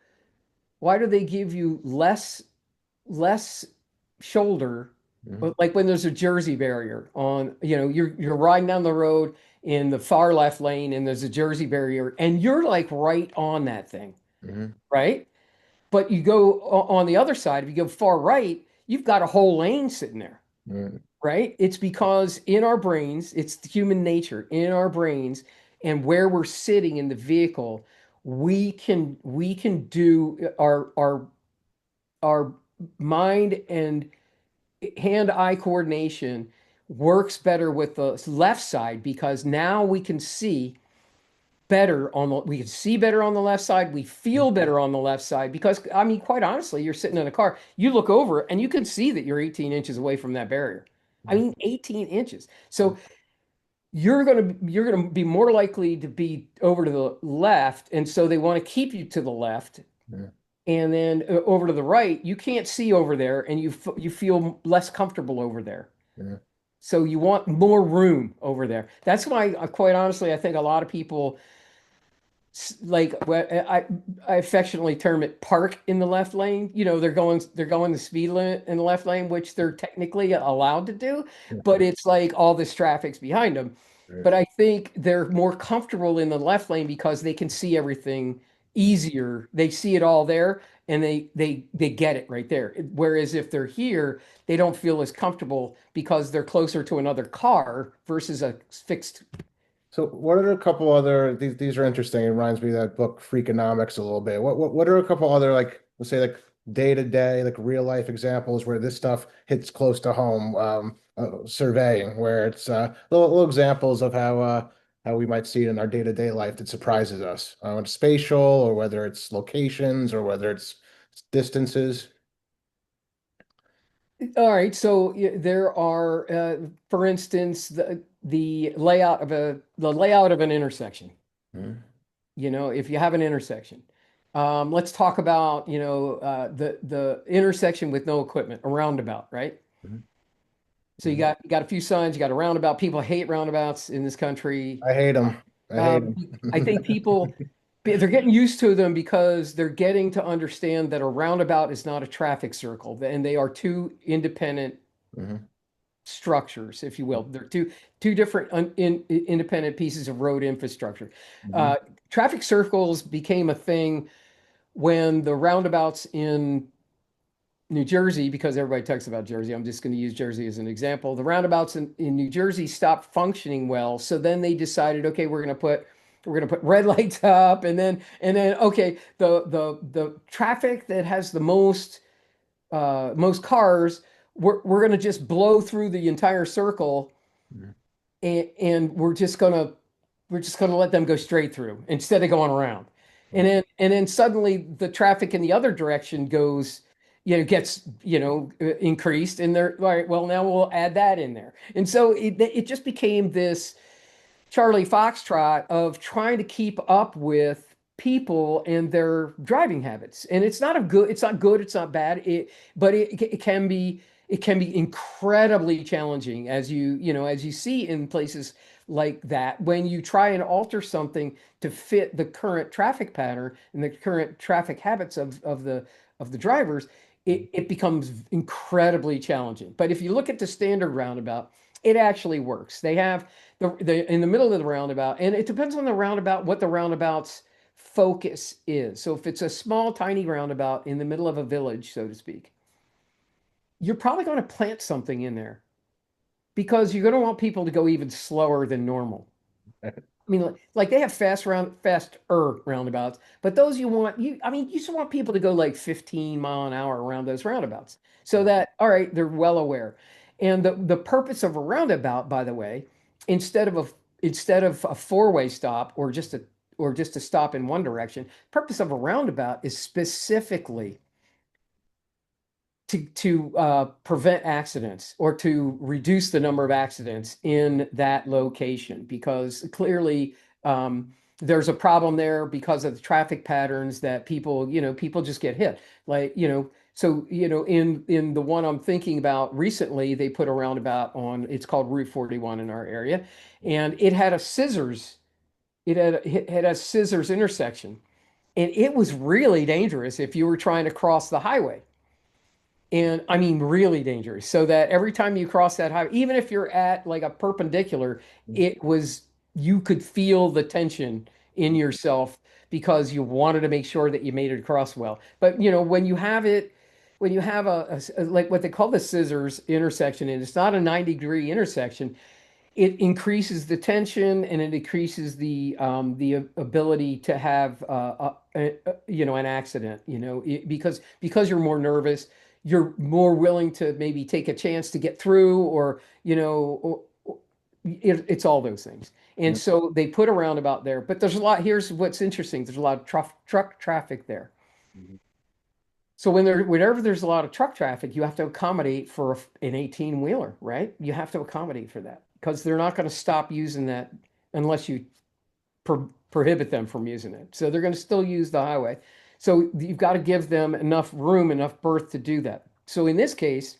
why do they give you less shoulder, mhm, but like when there's a Jersey barrier on, you're riding down the road in the far left lane and there's a Jersey barrier and you're like right on that thing, mhm, right? But you go on the other side, if you go far right, you've got a whole lane sitting there, mhm, right? It's because in our brains, it's human nature in our brains and where we're sitting in the vehicle, we can do our mind and hand-eye coordination works better with the left side because now we can see better on the left side, we feel better on the left side because I mean quite honestly you're sitting in a car, you look over and you can see that you're 18 inches away from that barrier. I mean 18 inches. So you're going to be more likely to be over to the left, and so they want to keep you to the left. mhm, And then over to the right, you can't see over there, and you feel less comfortable over there. Yeah. So you want more room over there. That's why, quite honestly, I think a lot of people I affectionately term it park in the left lane. They're going the speed limit in the left lane, which they're technically allowed to do, but it's like all this traffic's behind them. Right. But I think they're more comfortable in the left lane because they can see everything easier. They see it all there and they get it right there. Whereas if they're here, they don't feel as comfortable because they're closer to another car versus a fixed. So what are a couple other these are interesting. It reminds me of that book Freakonomics a little bit. What are a couple other like let's say like day to day like real life examples where this stuff hits close to home surveying where it's little examples of how we might see it in our day to day life that surprises us. It's spatial or whether it's locations or whether it's distances. All right, so there are, for instance, the layout of an intersection. Mhm. If you have an intersection, let's talk about the intersection with no equipment, a roundabout, right? Mhm. So you Mhm. got a few signs, you got a roundabout. People hate roundabouts in this country. I hate them. I hate Um, them. I think people they're getting used to them because they're getting to understand that a roundabout is not a traffic circle, and they are two independent structures, if you will. They're two different independent pieces of road infrastructure. Mhm. Uh, Traffic circles became a thing when the roundabouts in New Jersey, because everybody talks about Jersey, I'm just going to use Jersey as an example. The roundabouts in New Jersey stopped functioning well, so then they decided, okay, we're going to put red lights up, and then okay, the traffic that has the most cars, we're going to just blow through the entire circle, Mhm. and we're just gonna let them go straight through instead of going around. And Right. then suddenly the traffic in the other direction gets increased, and they're all right. Well, now we'll add that in there, and so it just became this Charlie Foxtrot of trying to keep up with people and their driving habits. And it's not good, it's not bad. But it can be incredibly challenging as you see in places like that when you try and alter something to fit the current traffic pattern and the current traffic habits of the drivers. It becomes incredibly challenging. But if you look at the standard roundabout, it actually works. They have the in the middle of the roundabout, and it depends on the roundabout what the roundabout's focus is. So if it's a small, tiny roundabout in the middle of a village, so to speak, you're probably going to plant something in there because you're going to want people to go even slower than normal. I mean, like they have faster roundabouts, but those I mean, you just want people to go like 15 mile an hour around those roundabouts so that, all right, they're well aware. And the purpose of a roundabout, by the way, instead of a instead of a four-way stop or just a stop in one direction, purpose of a roundabout is specifically to prevent accidents or to reduce the number of accidents in that location because clearly there's a problem there because of the traffic patterns that people just get hit so in the one I'm thinking about recently they put a roundabout on. It's called Route 41 in our area, and it had a scissors intersection, and it was really dangerous if you were trying to cross the highway. And I mean, really dangerous. So that every time you cross that highway, even if you're at like a perpendicular, you could feel the tension in yourself because you wanted to make sure that you made it across well. But when you have like what they call the scissors intersection, and it's not a 90-degree intersection, it increases the tension and it increases the ability to have an accident, because you're more nervous, you're more willing to maybe take a chance to get through, it's all those things. And so they put a roundabout there, but here's what's interesting. There's a lot of truck traffic there. So whenever there's a lot of truck traffic, you have to accommodate for an 18-wheeler, right? You have to accommodate for that because they're not going to stop using that unless you prohibit them from using it. So they're going to still use the highway. So you've got to give them enough room, enough berth to do that. So in this case,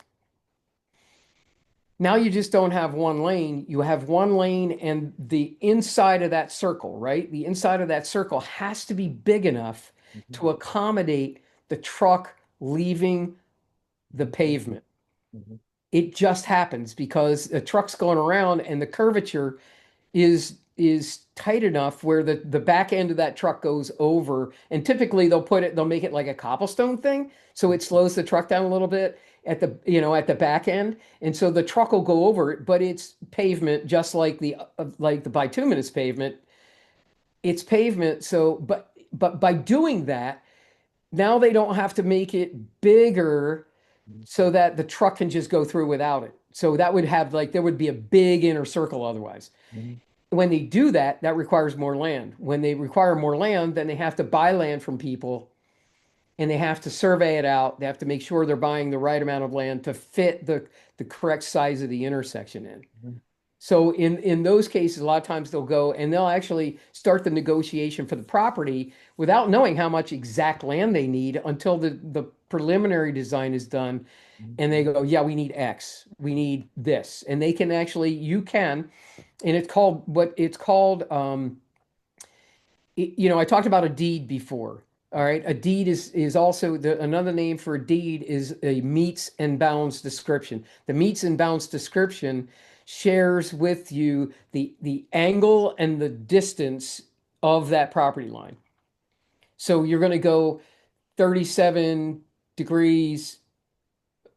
now you just don't have one lane. You have one lane and the inside of that circle, right? The inside of that circle has to be big enough Mhm. to accommodate the truck leaving the Mhm. pavement. Mhm. It just happens because the truck's going around and the curvature is tight enough where the back end of that truck goes over. And typically they'll make it like a cobblestone thing, so it slows the truck down a little bit at at the back end, and so the truck will go over it, but it's pavement just like the bituminous pavement. It's pavement, so but by doing that, now they don't have to make it bigger so that the truck can just go through without it. So that would have like there would be a big inner circle otherwise. Mhm. When they do that, that requires more land. When they require more land, then they have to buy land from people and they have to survey it out. They have to make sure they're buying the right amount of land to fit the correct size of the intersection in. Mhm. So in those cases, a lot of times they'll go and they'll actually start the negotiation for the property without knowing how much exact land they need until the preliminary design is done. Mhm. And they go, yeah, we need X, we need this. And they can actually, you can, and it's called what it's called. I talked about a deed before. All right, a deed is also another name for a deed is a meets and bounds description. The meets and bounds description shares with you the angle and the distance of that property line. So you're going to go 37 degrees,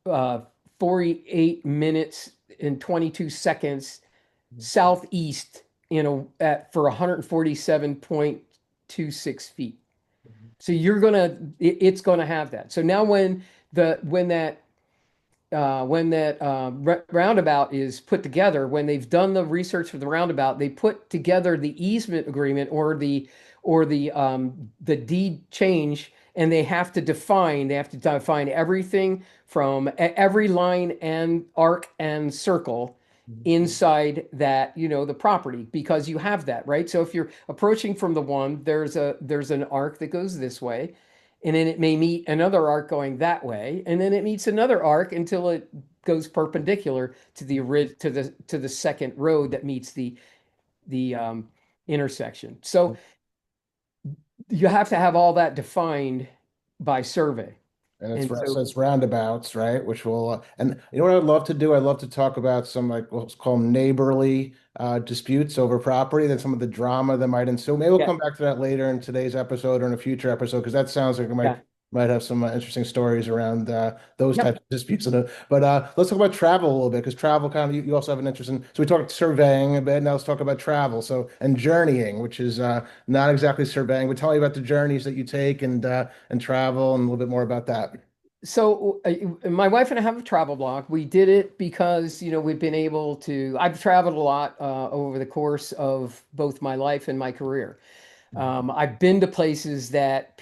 uh, 48 minutes and 22 seconds southeast for 147.26 feet. So it's gonna have that. So now when that roundabout is put together, when they've done the research for the roundabout, they put together the easement agreement or the deed change, and they have to define everything from every line and arc and circle Mhm. inside that, the property, because you have that, right? So if you're approaching from the one, there's an arc that goes this way, and then it may meet another arc going that way, and then it meets another arc until it goes perpendicular to the second road that meets the intersection. So you have to have all that defined by survey. And And so so, it's roundabouts, right? Which will, and you know what I'd love to do? I'd love to talk about some like what's called neighborly disputes over property, then some of the drama that might ensue. Maybe we'll yeah, come back to that later in today's episode or in a future episode because that sounds like it might yeah, might have some interesting stories around those yeah. types of disputes. But let's talk about travel a little bit because travel kind of you also have an interest in. So we talked surveying a bit. Now let's talk about travel. So and journeying, which is not exactly surveying, but tell me about the journeys that you take and travel and a little bit more about that. So my wife and I have a travel blog. We did it because, I've traveled a lot over the course of both my life and my career. I've been to places that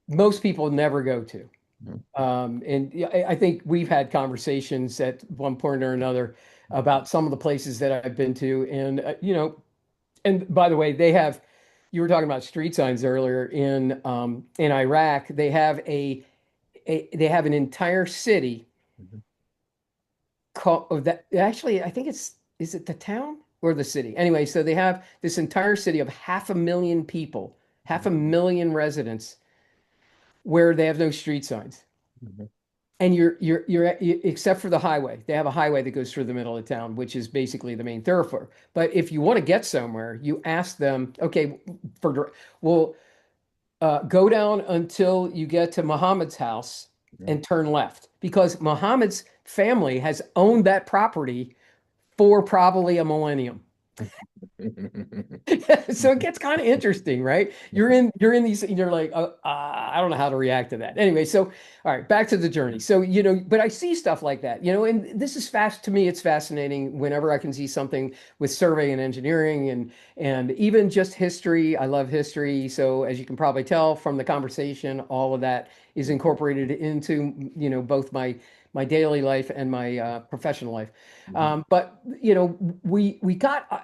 most people never go to. Mhm. And yeah, I think we've had conversations at one point or another about some of the places that I've been to. And by the way, you were talking about street signs earlier in Iraq. They have an entire city Mhm. called that. Actually, I think is it the town or the city? Anyway, so they have this entire city of 500,000 people, 500,000 residents where they have no street signs. Mhm. And except for the highway. They have a highway that goes through the middle of town, which is basically the main thoroughfare. But if you want to get somewhere, you ask them, okay, well, go down until you get to Muhammad's house Mhm. and turn left, because Muhammad's family has owned that property for probably a millennium. So it gets kind of interesting, right? You're in these, and you're like, I don't know how to react to that. Anyway, so all right, back to the journey. So but I see stuff like that, and this is fast to me. It's fascinating whenever I can see something with survey and engineering and even just history. I love history, so as you can probably tell from the conversation, all of that is incorporated into both my daily life and my professional life. Mhm. But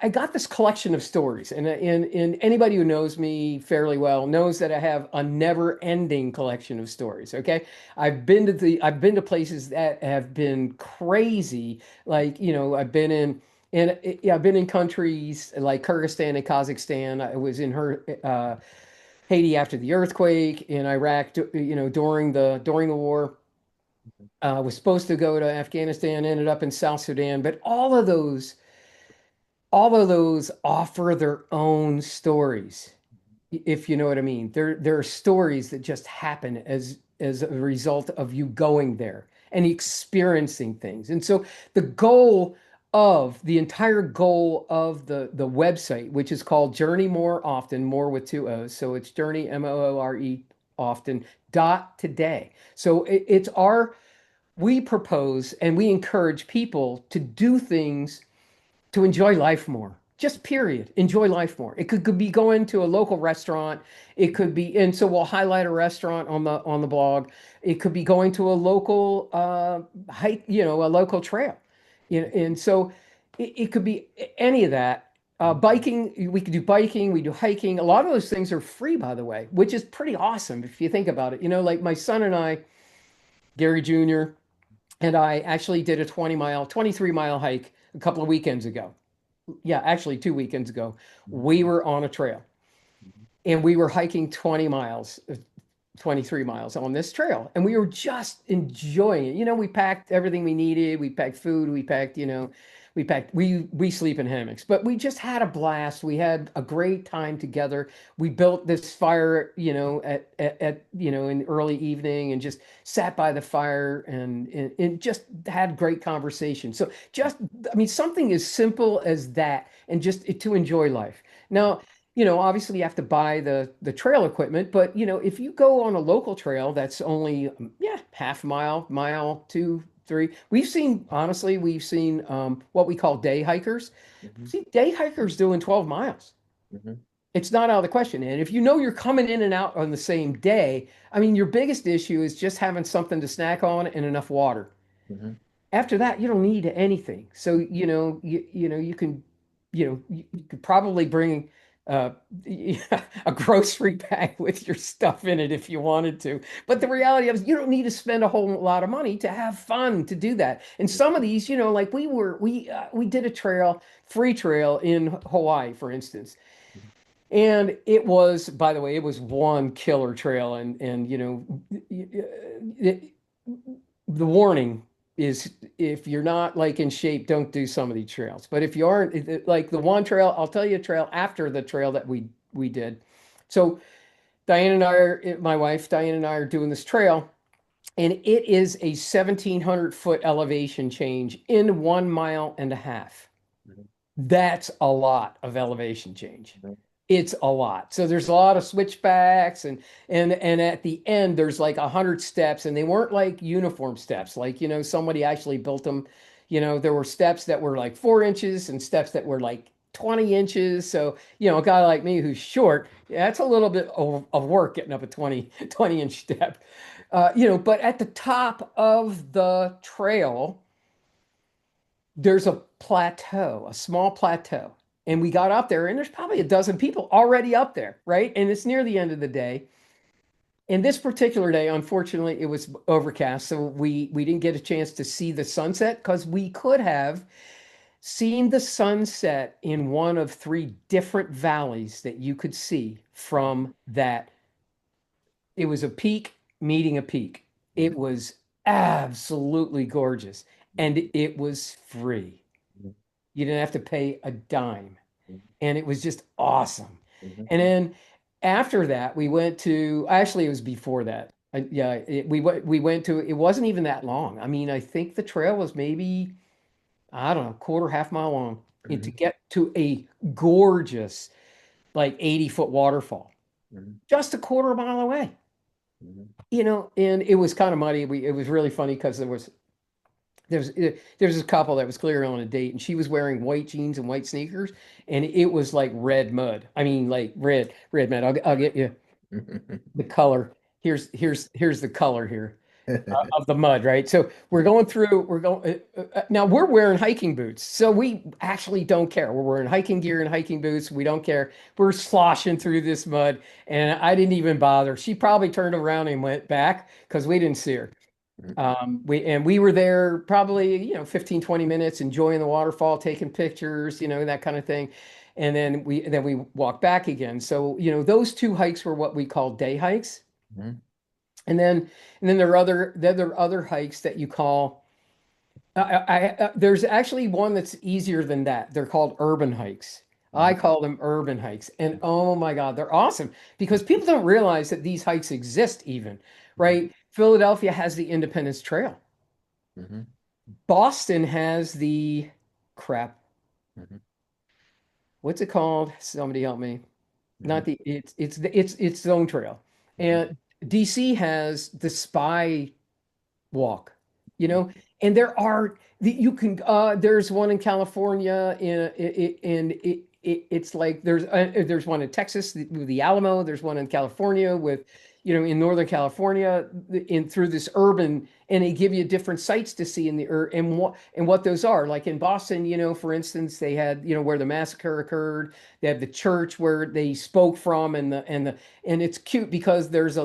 I got this collection of stories, and anybody who knows me fairly well knows that I have a never-ending collection of stories. Okay, I've been to places that have been crazy. Like, I've been in. And yeah, I've been in countries like Kyrgyzstan and Kazakhstan. I was in Haiti after the earthquake, in Iraq, during the war. Was supposed to go to Afghanistan, ended up in South Sudan, but all of those offer their own stories, if you know what I mean. There are stories that just happen as a result of you going there and experiencing things. And so the entire goal of the website, which is called Journey More Often, more with two O's. So it's Journey, Moore, often dot today. So we propose and we encourage people to do things to enjoy life more. Just period. Enjoy life more. It could be going to a local restaurant. It could be, and so we'll highlight a restaurant on the blog. It could be going to a local hike, a local trail. And so it could be any of that. Biking, we could do biking, we do hiking. A lot of those things are free, by the way, which is pretty awesome if you think about it. Like my son and I, Gary Jr., and I actually did a 23-mile hike a couple of weekends ago. Yeah, actually 2 weekends ago. We were on a trail and we were hiking 20 miles, 23 miles on this trail. And we were just enjoying it. We packed everything we needed. We packed food. We sleep in hammocks, but we just had a blast. We had a great time together. We built this fire, in the early evening and just sat by the fire and just had great conversation. So I mean, something as simple as that and just to enjoy life. Now, obviously you have to buy the trail equipment, but if you go on a local trail that's only half mile, 2, 3. We've seen what we call day hikers. Mhm. See, day hikers doing 12 miles. Mhm. It's not out of the question. And if you're coming in and out on the same day, I mean, your biggest issue is just having something to snack on and enough water. Mhm. After that, you don't need anything. So, you could probably bring uh, a grocery bag with your stuff in it if you wanted to. But the reality is, you don't need to spend a whole lot of money to have fun to do that. And some of these, like we did a free trail in Hawaii, for instance. And it was, by the way, it was one killer trail, and it, the warning is if you're not like in shape, don't do some of these trails. But if you aren't, like the one trail, I'll tell you a trail after the trail that we did. So my wife Diane and I are doing this trail, and it is a 1,700-foot elevation change in 1.5 miles. Mhm. That's a lot of elevation change. Mhm. It's a lot. So there's a lot of switchbacks, and at the end there's like 100 steps, and they weren't like uniform steps. Like, somebody actually built them. There were steps that were like 4 inches and steps that were like 20 inches. So, a guy like me who's short, yeah, that's a little bit of work getting up a 20-inch step. But at the top of the trail, there's a plateau, a small plateau. And we got up there, and there's probably a dozen people already up there, right? And it's near the end of the day. And this particular day, unfortunately, it was overcast, so we didn't get a chance to see the sunset because we could have seen the sunset in one of three different valleys that you could see from that. It was a peak meeting a peak. It was absolutely gorgeous, and it was free. You didn't have to pay a dime. And it was just awesome. Mhm. And then after that, we went to, actually, it was before that. Yeah, we went to, it wasn't even that long. I mean, I think the trail was maybe, I don't know, quarter, half mile long, and to Mhm. get to a gorgeous, like 80-foot waterfall, Mhm. just a quarter mile away. Mhm. And it was kind of muddy. It was really funny because there was a couple that was clearly on a date, and she was wearing white jeans and white sneakers, and it was like red mud. I mean, like red mud. I'll get you Mhm. the color. Here's the color here. of the mud, right? So we're going through, now we're wearing hiking boots. So we actually don't care. We're wearing hiking gear and hiking boots. We don't care. We're sloshing through this mud and I didn't even bother. She probably turned around and went back because we didn't see her. We were there probably, 15, 20 minutes, enjoying the waterfall, taking pictures, that kind of thing. And then we walked back again. So, those two hikes were what we call day hikes. Mhm. And then there are other hikes that you call there's actually one that's easier than that. They're called urban hikes. I Mhm. call them urban hikes. And oh my God, they're awesome because people don't realize that these hikes exist even, Mhm. right? Philadelphia has the Independence Trail. Mhm. Boston has the crap. Mhm. What's it called? Somebody help me. Mhm. Not the it's its own trail. Mhm. And DC has the Spy walk, you know, and you can there's one in California it's like there's one in Texas with the Alamo, there's one in California with in Northern California in through this urban, and they give you different sites to see in the and what those are. Like in Boston, for instance, they had where the massacre occurred. They have the church where they spoke from, and it's cute because there's a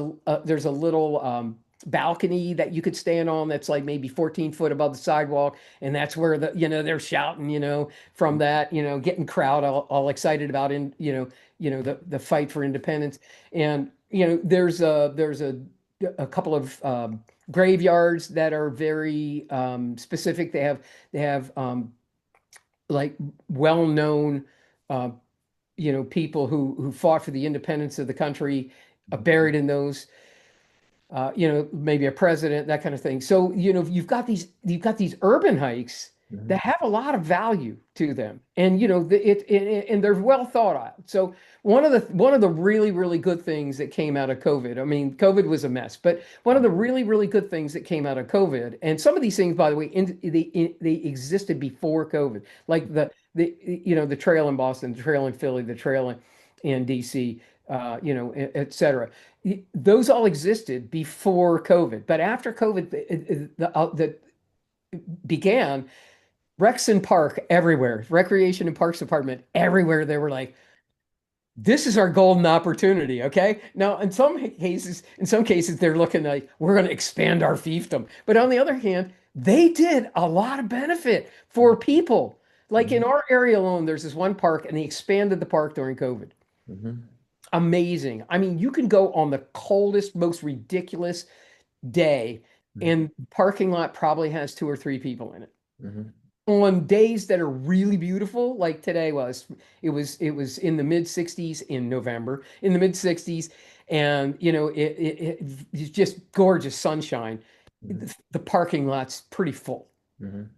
little balcony that you could stand on that's like maybe 14 foot above the sidewalk, and that's where they're shouting from that, getting crowd all excited about the fight for independence. And there's a couple of graveyards that are very specific. They have like well-known uh, people who fought for the independence of the country buried in those, maybe a president, that kind of thing. So, you've got these urban hikes Mhm. that have a lot of value to them, and and they're well thought out. So one of the really really good things that came out of COVID. I mean, COVID was a mess, but one of the really really good things that came out of COVID, and some of these things, by the way, they existed before COVID, like the trail in Boston, the trail in Philly, the trail in DC, et cetera. Those all existed before COVID, but after COVID that began, Rex and Park everywhere, Recreation and Parks Department everywhere. They were like, "This is our golden opportunity." Okay, now in some cases, they're looking like we're going to expand our fiefdom, but on the other hand, they did a lot of benefit for people. Like in Mhm. our area alone, there's this one park, and they expanded the park during COVID. Mhm. Amazing. I mean, you can go on the coldest, most ridiculous day, Mhm. and parking lot probably has two or three people in it. Mhm. On days that are really beautiful, like today it was in the mid 60s in November, in the mid 60s, and it's just gorgeous sunshine. Mhm. The parking lot's pretty full, Mhm.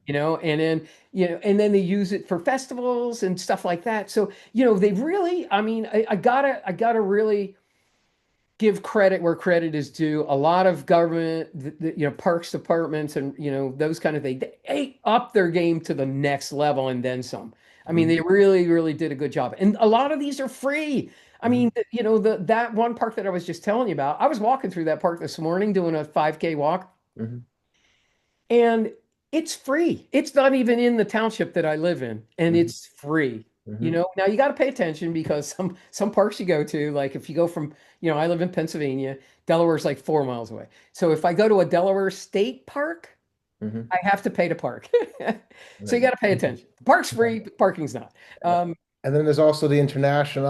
and then they use it for festivals and stuff like that. So, they really, I mean, I gotta really give credit where credit is due. A lot of government, parks departments and, those kind of things, they up their game to the next level and then some. I mean, Mhm. they really, really did a good job. And a lot of these are free. I Mhm. mean, that one park that I was just telling you about, I was walking through that park this morning doing a 5K walk, Mhm. and it's free. It's not even in the township that I live in, and Mhm. it's free. Mhm. Now you got to pay attention because some parks you go to, like if you go from, I live in Pennsylvania, Delaware's like 4 miles away. So if I go to a Delaware State Park, Mhm. I have to pay to park. So you Mhm. got to pay attention. The park's free, but parking's not. Um, And then there's also the international,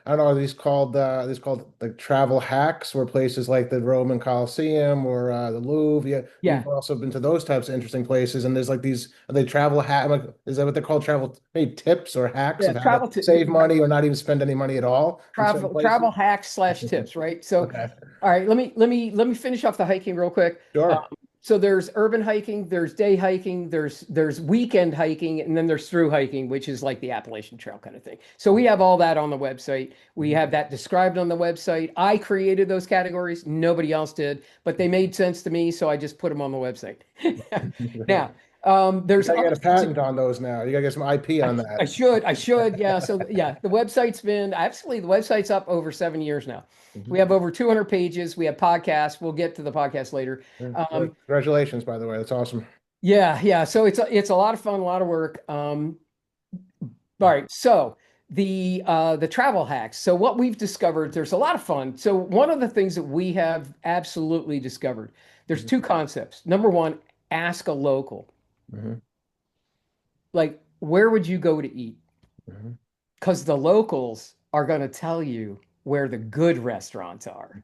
I don't know, are these called like travel hacks, where places like the Roman Colosseum or the Louvre. Yeah, yeah, you've also been to those types of interesting places. And there's like these, are they travel hack? Is that what they're called? Travel, maybe tips or hacks yeah, of how to save money or not even spend any money at all in certain travel places? hacks slash tips, right? So, Okay, all right, let me finish off the hiking real quick. sure. So there's urban hiking, there's day hiking, there's weekend hiking, and then there's through hiking, which is like the Appalachian Trail kind of thing. So we have all that on the website. We Mhm. have that described on the website. I created those categories, nobody else did, but they made sense to me, so I just put them on the website. Now, You There's gotta other get a things. patent on those now. You gotta get some IP on I that. should, yeah. So yeah, the website's been absolutely the website's up over 7 years now. We Mhm. have over 200 pages. We have podcasts. We'll get to the podcast later. Yeah. Um, Congratulations, by the way. That's awesome. yeah, yeah. So it's a lot of fun, a lot of work. All right. So the travel hacks. So what we've discovered, there's a lot of fun. So one of the things that we have absolutely discovered, there's Mhm. two concepts. Number one, ask a local. Mhm. Like, where would you go to eat? Mhm. Because the locals are going to tell you where the good restaurants are,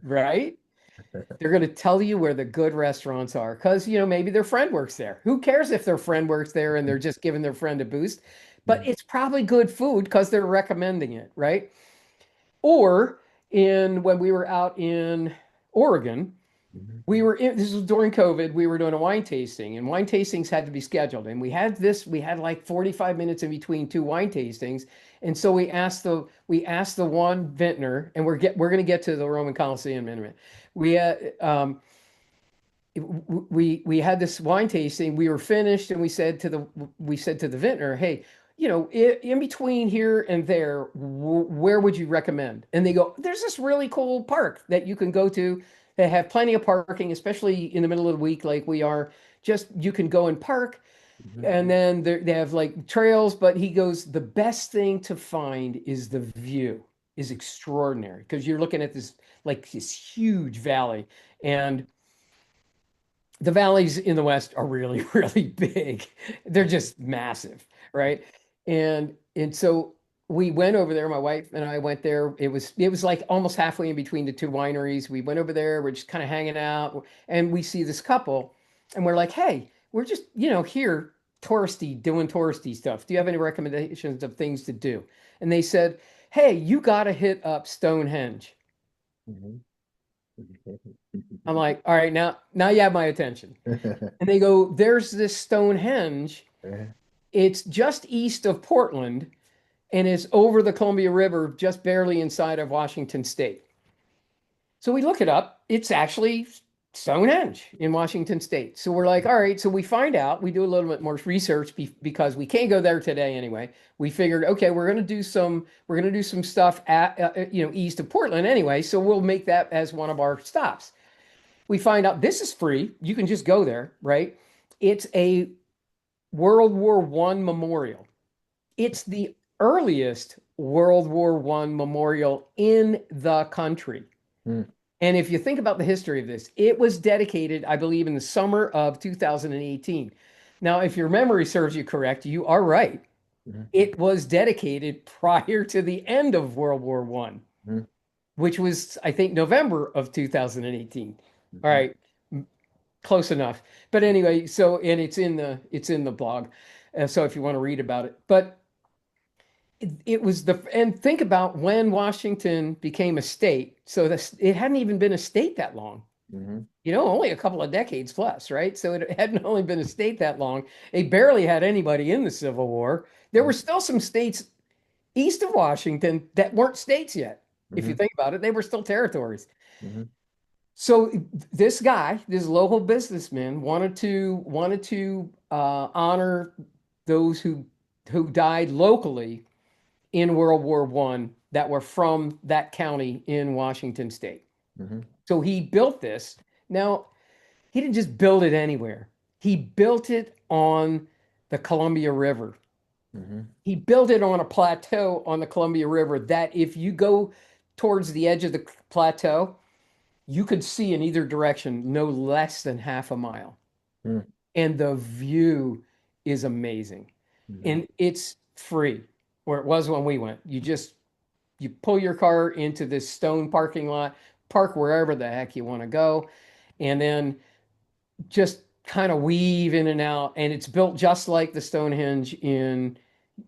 right? They're going to tell you where the good restaurants are because, maybe their friend works there. Who cares if their friend works there and they're just giving their friend a boost? But Mhm. it's probably good food because they're recommending it, right? Or when we were out in Oregon, Mhm. this was during COVID, we were doing a wine tasting, and wine tastings had to be scheduled. And we had like 45 minutes in between two wine tastings. And so we asked the one vintner, and we're going to get to the Roman Colosseum in a minute. We we had this wine tasting. We were finished, and we said to the vintner, "Hey, in between here and there, where would you recommend?" And they go, "There's this really cool park that you can go to. They have plenty of parking, especially in the middle of the week, like we are. Just you can go and park, Mhm. and then they have like trails." But he goes, "The best thing to find is the view is extraordinary because you're looking at this huge valley and." The valleys in the West are really, really big. They're just massive, right? And so we went over there. My wife and I went there. It was like almost halfway in between the two wineries. We went over there. We're just kind of hanging out, and we see this couple, and we're like, "Hey, we're just here doing touristy stuff. Do you have any recommendations of things to do?" And they said, "Hey, you got to hit up Stonehenge." Mhm. I'm like, "All right, now you have my attention." And they go, "There's this Stonehenge. It's just east of Portland and it's over the Columbia River, just barely inside of Washington State." So we look it up. It's actually Stonehenge in Washington State. So we're like, all right. So we find out, we do a little bit more research because we can't go there today anyway. We figured, okay, we're going to do some stuff east of Portland anyway. So we'll make that as one of our stops. We find out this is free. You can just go there, right? It's a World War One memorial. It's the earliest World War One memorial in the country. Mhm. And if you think about the history of this, it was dedicated, I believe, in the summer of 2018. Now, if your memory serves you correct, you are right. Mhm. It was dedicated prior to the end of World War One, Mhm. which was, I think, November of 2018. All Mhm. right, close enough. But anyway, and it's in the blog, so if you want to read about it. But it was and think about when Washington became a state. So it hadn't even been a state that long, Mhm. only a couple of decades plus, right? So it hadn't only been a state that long. They barely had anybody in the Civil War. There were still some states east of Washington that weren't states yet. If you Mhm. think about it, they were still territories. Mhm. So this guy, this local businessman, wanted to honor those who died locally in World War One that were from that county in Washington State. Mhm. So he built this. Now, he didn't just build it anywhere. He built it on the Columbia River. Mhm. He built it on a plateau on the Columbia River that if you go towards the edge of the plateau, you could see in either direction no less than half a mile. Mhm. And the view is amazing. Mhm. And it's free, or it was when we went. You pull your car into this stone parking lot, park wherever the heck you want to go, and then just kind of weave in and out. And it's built just like the Stonehenge in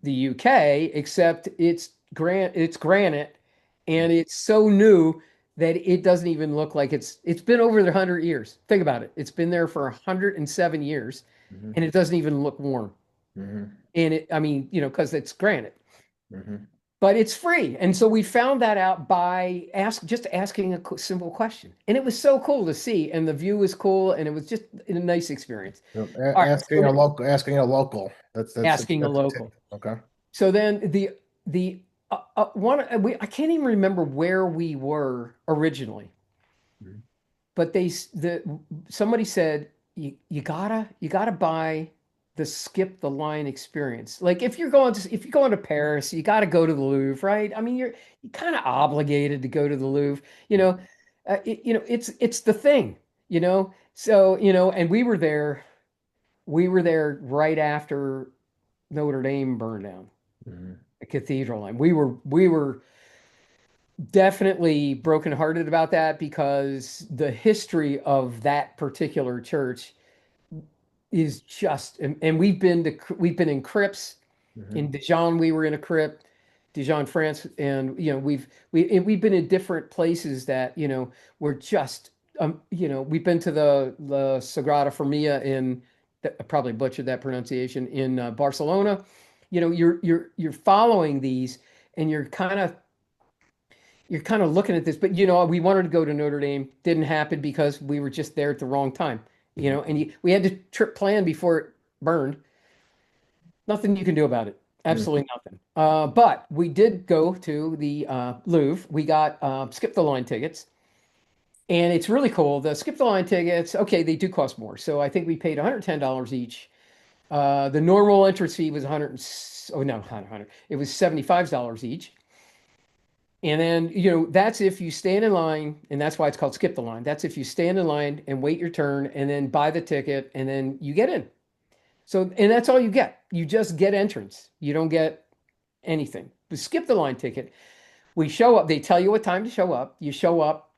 the UK, except it's granite and it's so new that it doesn't even look like it's been over 100 years. Think about it. It's been there for 107 years Mhm. and it doesn't even look warm. Mhm. And I mean, because it's granite. Mhm. but it's free. And so we found that out by just asking a simple question. And it was so cool to see. And the view was cool. And it was just a nice experience. All right. Asking a local, asking a local. Asking a That's a tip. local. Okay. So then the one I can't even remember where we were originally, Mhm. but somebody said you gotta buy the skip the line experience. Like if you're going to Paris, you got to go to the Louvre, right? I mean, you're kind of obligated to go to the Louvre, you know. It's the thing, you know. So, and we were there right after Notre Dame burned down, Mhm. the cathedral, and we were definitely brokenhearted about that because the history of that particular church is just, and we've been in crypts in Mhm. Dijon. We were in a crypt, Dijon, France, and we've been in different places that we're just we've been to the Sagrada Familia I probably butchered that pronunciation, in Barcelona. You're following these, and you're kind of looking at this, but we wanted to go to Notre Dame, didn't happen because we were just there at the wrong time. Mhm. And we had the trip planned before it burned. Nothing you can do about it. Mhm. Absolutely nothing. But we did go to the Louvre. We got skip the line tickets, and it's really cool. The skip the line tickets, okay, they do cost more. So I think we paid $110 each. The normal entrance fee was 100. Oh no, not 100. It was $75 each. And then, that's if you stand in line, and that's why it's called skip the line. That's if you stand in line and wait your turn and then buy the ticket and then you get in. So, and that's all you get. You just get entrance. You don't get anything. The skip the line ticket, we show up. They tell you what time to show up. You show up.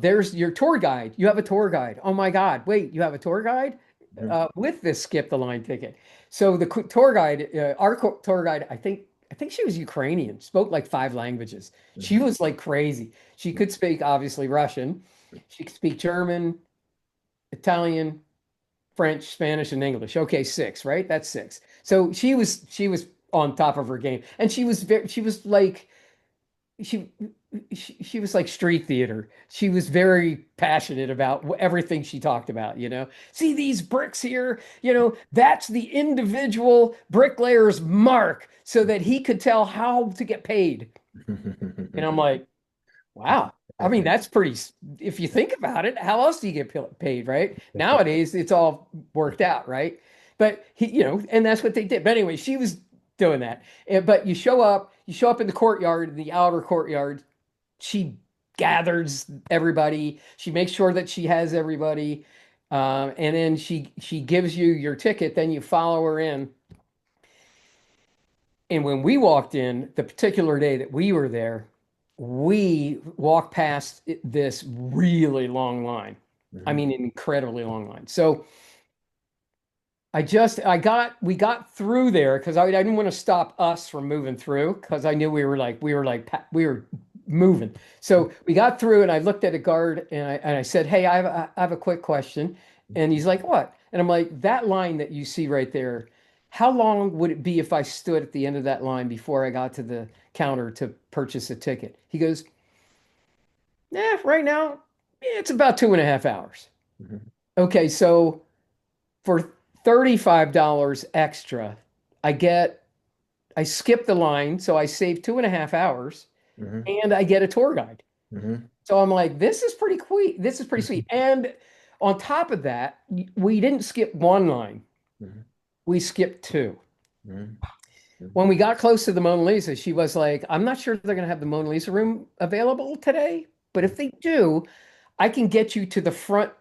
There's your tour guide. You have a tour guide. Oh my God. Wait, you have a tour guide Mhm. with this skip the line ticket. So the tour guide, tour guide, I think she was Ukrainian, spoke like five languages. She Mhm. was like crazy. She could speak obviously Russian. She could speak German, Italian, French, Spanish, and English. Okay, six, right? That's six. So she was on top of her game, and she was like she she was like street theater. She was very passionate about everything she talked about. See these bricks here. That's the individual bricklayer's mark, so that he could tell how to get paid. And I'm like, wow. I mean, that's pretty, if you think about it, how else do you get paid, right? Nowadays, it's all worked out, right? But and that's what they did. But anyway, she was doing that. But you show up in the courtyard, in the outer courtyard. She gathers everybody. She makes sure that she has everybody. And then she gives you your ticket. Then you follow her in. And when we walked in, the particular day that we were there, we walked past this really long line. I Mhm. mean, an incredibly long line. So we got through there because I didn't want to stop us from moving through because I knew we were moving. So we got through, and I looked at a guard, and I said, "Hey, I have a quick question." And he's like, "What?" And I'm like, "That line that you see right there, how long would it be if I stood at the end of that line before I got to the counter to purchase a ticket?" He goes, Right now, it's about 2.5 hours." Mhm. Okay, so for $35 extra, I get I skip the line, so I save 2.5 hours, Mhm. and I get a tour guide. Mhm. So I'm like, this is pretty sweet. This is pretty sweet. And on top of that, we didn't skip one line. Mhm. We skipped two. Mhm. When we got close to the Mona Lisa, she was like, I'm not sure they're going to have the Mona Lisa room available today, but if they do, I can get you to the front,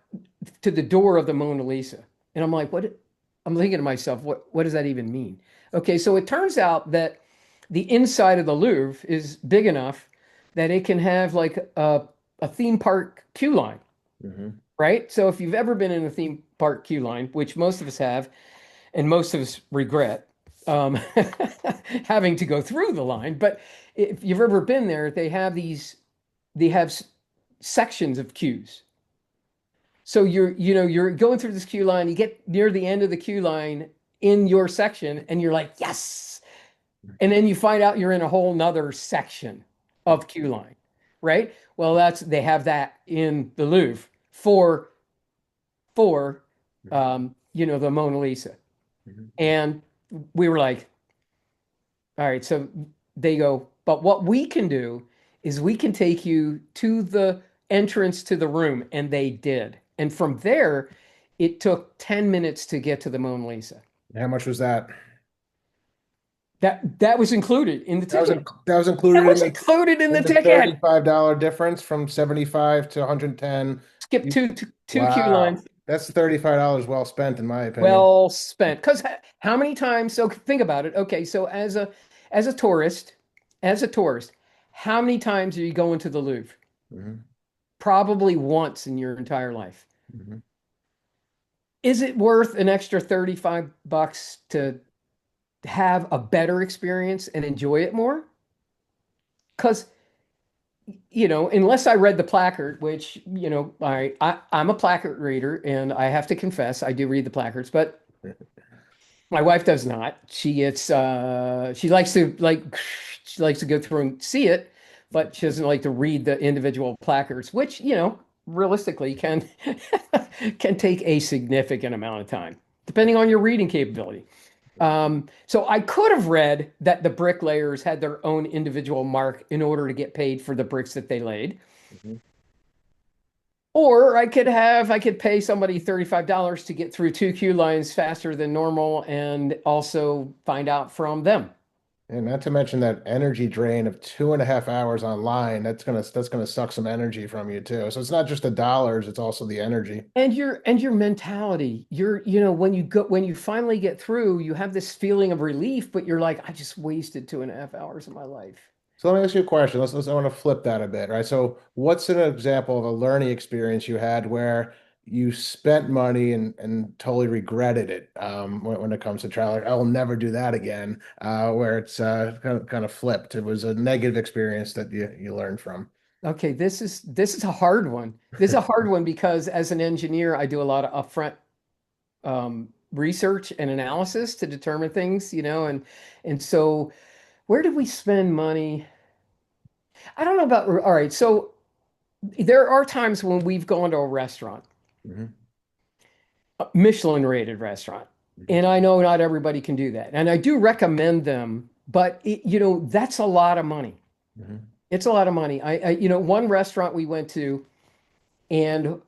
to the door of the Mona Lisa. And I'm like, what? I'm thinking to myself, what does that even mean? Okay, so it turns out that the inside of the Louvre is big enough that it can have like a theme park queue line, Mhm. right? So if you've ever been in a theme park queue line, which most of us have, and most of us regret um, having to go through the line, but if you've ever been there, they have sections of queues. So you're going through this queue line, you get near the end of the queue line in your section, and you're like, yes. And then you find out you're in a whole nother section of queue line, right? Well, they have that in the Louvre for the Mona Lisa. Mhm. And we were like, all right, so they go, but what we can do is we can take you to the entrance to the room. And they did. And from there, it took 10 minutes to get to the Mona Lisa. How much was that? That was included in the ticket. That was That included was included in the in the ticket. $35 difference from 75 to 110. Skip You, two queue wow. lines. That's $35 well spent, in my opinion. Well spent. Because how many times? So think about it. Okay, so as a tourist, as a tourist, how many times are you going to the Louvre? Hmm. Probably once in your entire life. Hmm. Is it worth an extra $35 to have a better experience and enjoy it more? Because unless I read the placard, which, I'm a placard reader and I have to confess, I do read the placards, but my wife does not. She likes to go through and see it, but she doesn't like to read the individual placards, which, realistically can take a significant amount of time, depending on your reading capability. So I could have read that the bricklayers had their own individual mark in order to get paid for the bricks that they laid. Hmm. Or I could pay somebody $35 to get through two queue lines faster than normal and also find out from them. And not to mention that energy drain of 2.5 hours online. That's gonna suck some energy from you too. So it's not just the dollars, it's also the energy. And your mentality, when you finally get through, you have this feeling of relief, but you're like, I just wasted 2.5 hours of my life. So let me ask you a question. I want to flip that a bit, right? So what's an example of a learning experience you had where you spent money and totally regretted it when it comes to travel? Like, I will never do that again, where it's kind of flipped. It was a negative experience that you learned from. Okay, this is a hard one. This is a hard one because as an engineer, I do a lot of upfront research and analysis to determine things, and so where did we spend money? I don't know about, all right, so there are times when we've gone to a restaurant, Hmm. a Michelin rated restaurant, Hmm. and I know not everybody can do that. And I do recommend them, but that's a lot of money. Hmm. It's a lot of money. One restaurant we went to and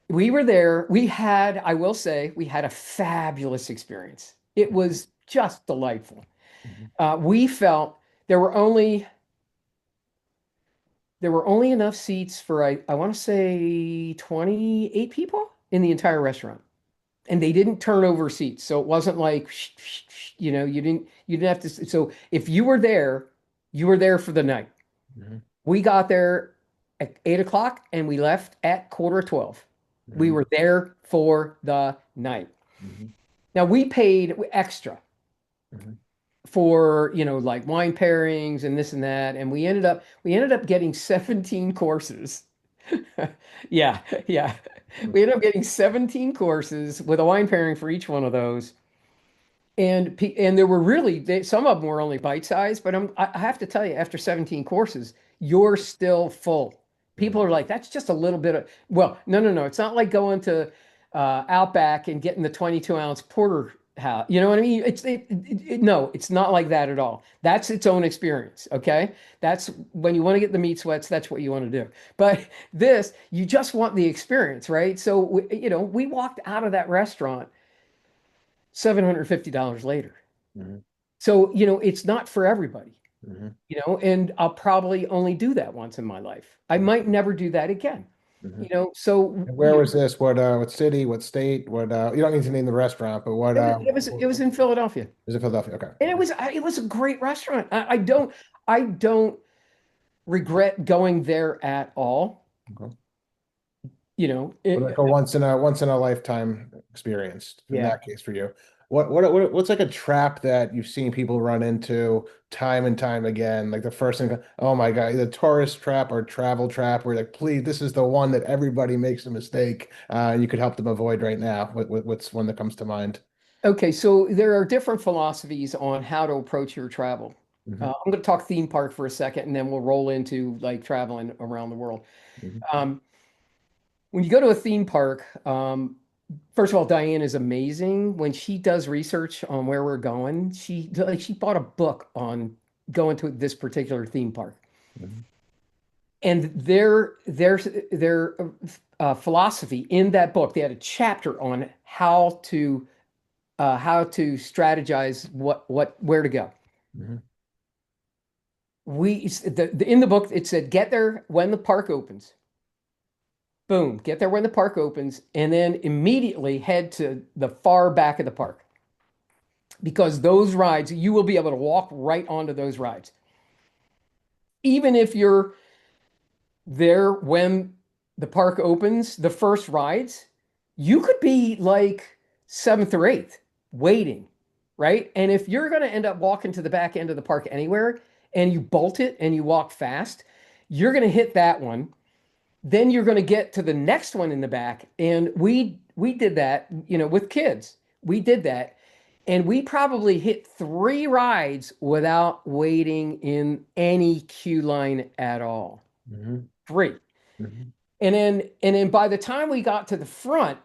we were there. I will say, we had a fabulous experience. It was just delightful. Hmm. We felt there were only there were only enough seats for I want to say 28 people in the entire restaurant. And they didn't turn over seats. So it wasn't like you didn't have to so if you were there for the night. Hmm. We got there at 8 o'clock and we left at quarter 12. We Hmm. were there for the night. Hmm. Now we paid extra Hmm. for, like wine pairings and this and that. And we ended up getting 17 courses. Yeah, yeah. We ended up getting 17 courses with a wine pairing for each one of those. And there were some of them were only bite sized, but I have to tell you, after 17 courses, you're still full. People Hmm. are like, that's just a little bit of, well, no, no, no. It's not like going to Outback and getting the 22-ounce porter house. You know what I mean? No, it's not like that at all. That's its own experience. Okay. That's when you want to get the meat sweats, that's what you want to do. But this, you just want the experience, right? So, we walked out of that restaurant $750 later. Hmm. So, it's not for everybody, Hmm. and I'll probably only do that once in my life. I might never do that again, Hmm. so, And where was this? What city? What state? You don't need to name the restaurant, but what it was in Philadelphia. is it? Philadelphia? Okay. And it was a great restaurant. I don't regret going there at all. Okay. But like It, a once in a lifetime experience in yeah. that case for you. What's like a trap that you've seen people run into time and time again? Like the first thing, oh my God, the tourist trap or travel trap, where like, please, this is the one that everybody makes a mistake, and you could help them avoid right now. What's one that comes to mind? Okay, so there are different philosophies on how to approach your travel. Hmm. I'm going to talk theme park for a second, and then we'll roll into like traveling around the world. Hmm. Um, when you go to a theme park, first of all, Diane is amazing. When she does research on where we're going, she bought a book on going to this particular theme park. Hmm. And their philosophy in that book, they had a chapter on how to strategize where to go. Hmm. In the book it said get there when the park opens. Boom, get there when the park opens, and then immediately head to the far back of the park because those rides you will be able to walk right onto those rides, even if you're there when the park opens, the first rides, you could be like seventh or eighth waiting, right? And if you're going to end up walking to the back end of the park anywhere and you bolt it and you walk fast, you're going to hit that one. Then you're going to get to the next one in the back. And we did that, with kids. We did that. And we probably hit three rides without waiting in any queue line at all. Hmm. Three. Hmm. And then by the time we got to the front,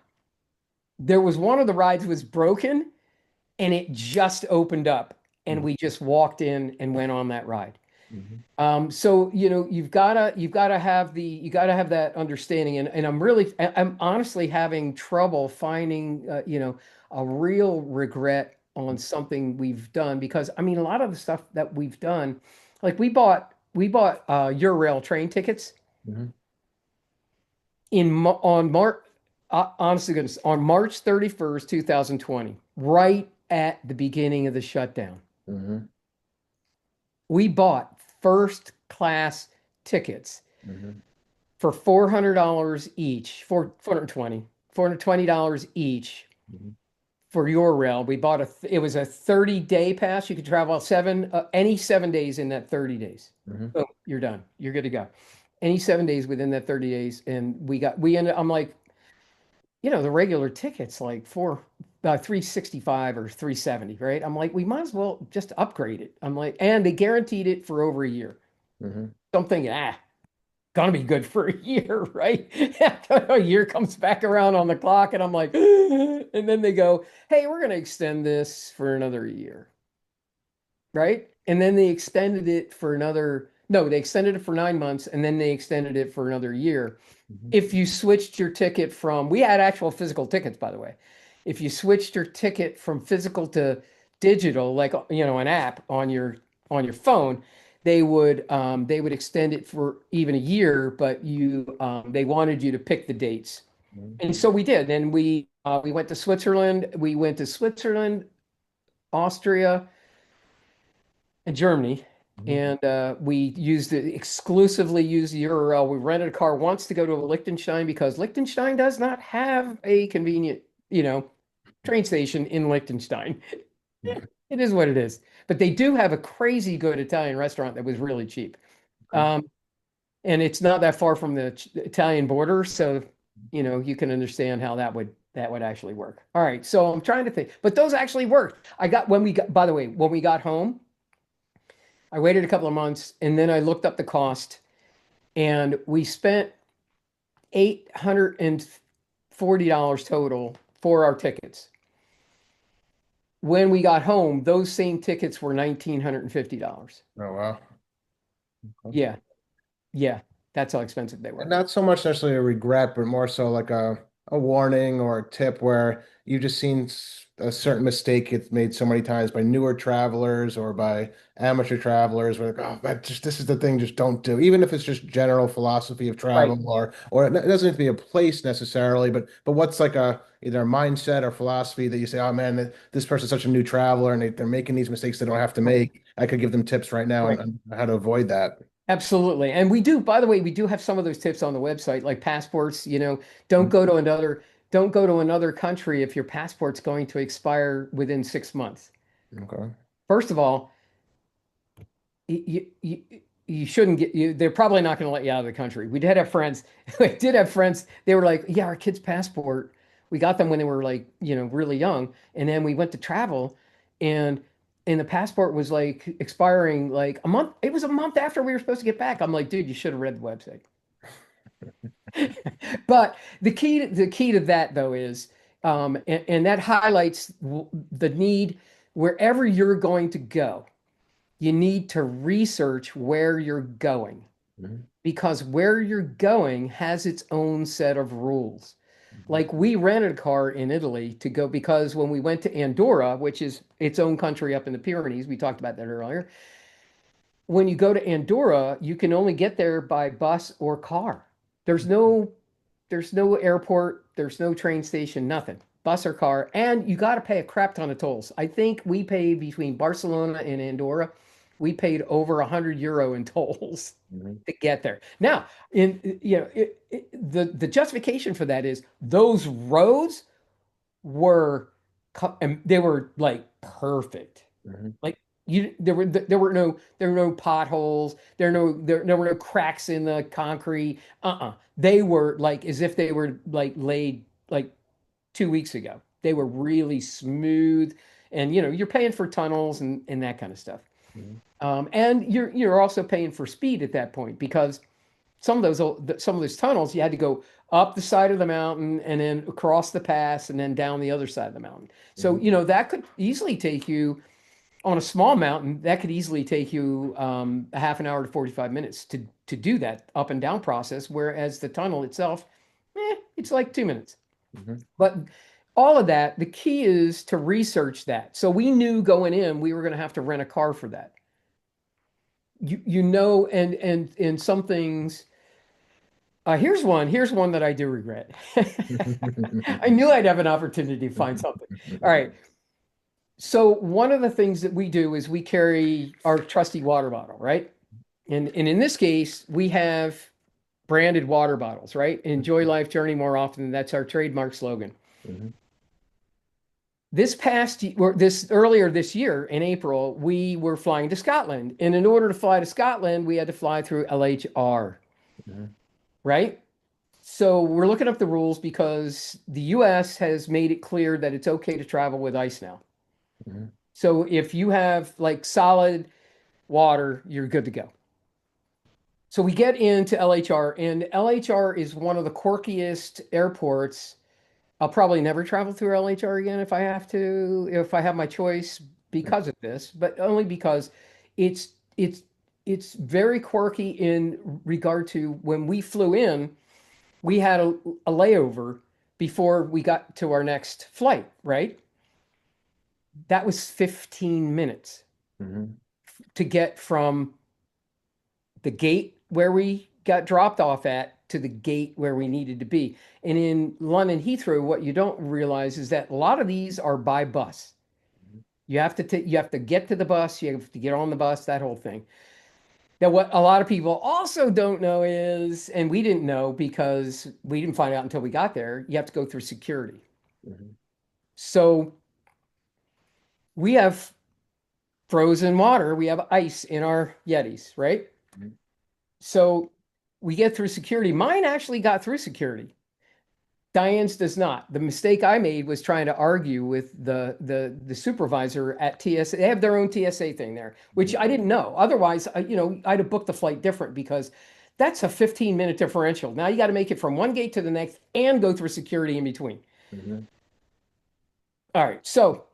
there was one of the rides was broken and it just opened up and we just walked in and went on that ride. Hmm. So you gotta have that understanding, and I'm honestly having trouble finding a real regret on something we've done because I mean a lot of the stuff that we've done, like we bought Eurail train tickets Hmm. on March, honestly goodness, on March 31st, 2020, right at the beginning of the shutdown. Hmm. We bought first class tickets Hmm. for $400 each, for 420, $420 each Hmm. for your rail. It was a 30-day pass. You could travel any 7 days in that 30 days. Hmm. Boom, you're done. You're good to go. Any 7 days within that 30 days. And I'm like, the regular ticket's like 365 or 370, right? I'm like, we might as well just upgrade it. I'm like, and they guaranteed it for over a year. Hmm. Something, gonna be good for a year, right? A year comes back around on the clock, and I'm like, and then they go, hey, we're gonna extend this for another year, right? And then they extended it for another, no, they extended it for 9 months, and then they extended it for another year. Hmm. If you switched your ticket we had actual physical tickets, by the way. If you switched your ticket from physical to digital, like an app on your phone, they would extend it for even a year, but they wanted you to pick the dates. And so we did. And we went to Switzerland. We went to Switzerland, Austria, and Germany. Hmm. And exclusively used the URL. We rented a car once to go to Liechtenstein because Liechtenstein does not have a convenient, train station in Liechtenstein. It is what it is. But they do have a crazy good Italian restaurant that was really cheap. Okay. Um, and it's not that far from the Italian border, so you can understand how that would actually work. All right, so I'm trying to think, but those actually worked. By the way, when we got home, I waited a couple of months and then I looked up the cost and we spent $840 total for our tickets. When we got home, those same tickets were $1,950. Oh, wow. Okay. Yeah, yeah, that's how expensive they And were. not so much necessarily a regret, but more so like a warning or a tip where you've just seen a certain mistake it's made so many times by newer travelers or by amateur travelers. Where like, oh, this is the thing, just don't do. Even if it's just general philosophy of Right. travel, or it doesn't have to be a place necessarily, but what's like either a mindset or philosophy that you say, oh man, this person's such a new traveler and they're making these mistakes they don't have to Right. make. I could give them tips right now Right. on how to avoid that. Absolutely. And by the way, we do have some of those tips on the website, like passports, don't go to another, don't go to another country if your passport's going to expire within 6 months. Okay. First of all, you shouldn't they're probably not going to let you out of the country. We did have friends, they were like, yeah, our kid's passport We got them when they were like, really young. And then we went to travel and the passport was like expiring like a month. It was a month after we were supposed to get back. I'm like, dude, you should have read the website. But the key to that though is, and that highlights the need wherever you're going to go, you need to research where you're going Mhm. because where you're going has its own set of rules. Mhm. Like we rented a car in Italy to go because when we went to Andorra, which is its own country up in the Pyrenees, we talked about that earlier. When you go to Andorra, you can only get there by bus or car. There's no there's no airport, there's no train station, nothing. Bus or car, and you got to pay a crap ton of tolls. I think we paid between Barcelona and Andorra, we paid over €100 in tolls Mhm. to get there. Now, the justification for that is those roads were and they were like perfect. Mhm. Like there were no potholes, there were no cracks in the concrete. They were like as if they were like laid like 2 weeks ago. They were really smooth and you're paying for tunnels and that kind of stuff. Mhm. And you're also paying for speed at that point because some of those tunnels you had to go up the side of the mountain and then across the pass and then down the other side of the mountain. So Mhm. that could easily take you on a small mountain. That could easily take you a half an hour to 45 minutes to do that up and down process. Whereas the tunnel itself, it's like 2 minutes. Mhm. But all of that, the key is to research that. So we knew going in we were going to have to rent a car for that. And some things. Here's one that I do regret. I knew I'd have an opportunity to find something. All right. So one of the things that we do is we carry our trusty water bottle, right? And in this case, we have branded water bottles, right? Enjoy life, journey more often. That's our trademark slogan. Mhm. This earlier this year in April, we were flying to Scotland, and in order to fly to Scotland, we had to fly through LHR, Mhm. right? So we're looking up the rules because the US has made it clear that it's okay to travel with ice now. Mhm. So if you have like solid water, you're good to go. So we get into LHR, and LHR is one of the quirkiest airports. I'll probably never travel through LHR again if I have my choice because of this, but only because it's it's it's very quirky in regard to when we flew in, we had a layover before we got to our next flight, right? That was 15 minutes Mhm. to get from the gate where we got dropped off at to the gate where we needed to be. And in London Heathrow, what you don't realize is that a lot of these are by bus. You have to get to the bus, you have to get on the bus, that whole thing. Now, what a lot of people also don't know is, and we didn't know because we didn't find out until we got there, you have to go through security. Mhm. So we have frozen water, we have ice in our Yetis, right? Mhm. So we get through security. Mine actually got through security. Diane's does not. The mistake I made was trying to argue with the supervisor at TSA. They have their own TSA thing there, which Mhm. I didn't know. Otherwise, I'd have booked the flight different because that's a 15-minute differential. Now you got to make it from one gate to the next and go through security in between. Mhm. All right, so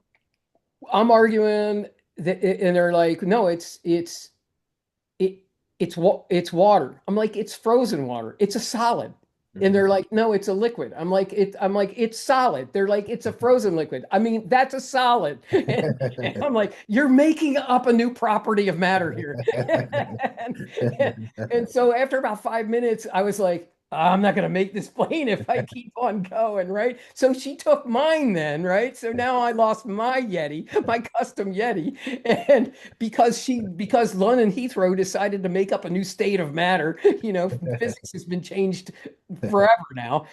I'm arguing that, and they're like, no, it it's water. I'm like, it's frozen water. It's a solid. And Mhm. they're like, no, it's a liquid. I'm like, it's solid. They're like, it's a frozen liquid. I mean, that's a solid. And I'm like, you're making up a new property of matter here. And so after about 5 minutes, I was like, I'm not going to make this plane if I keep on going, right? So she took mine then, right? So now I lost my Yeti, my custom Yeti. And because London Heathrow decided to make up a new state of matter, physics has been changed forever now.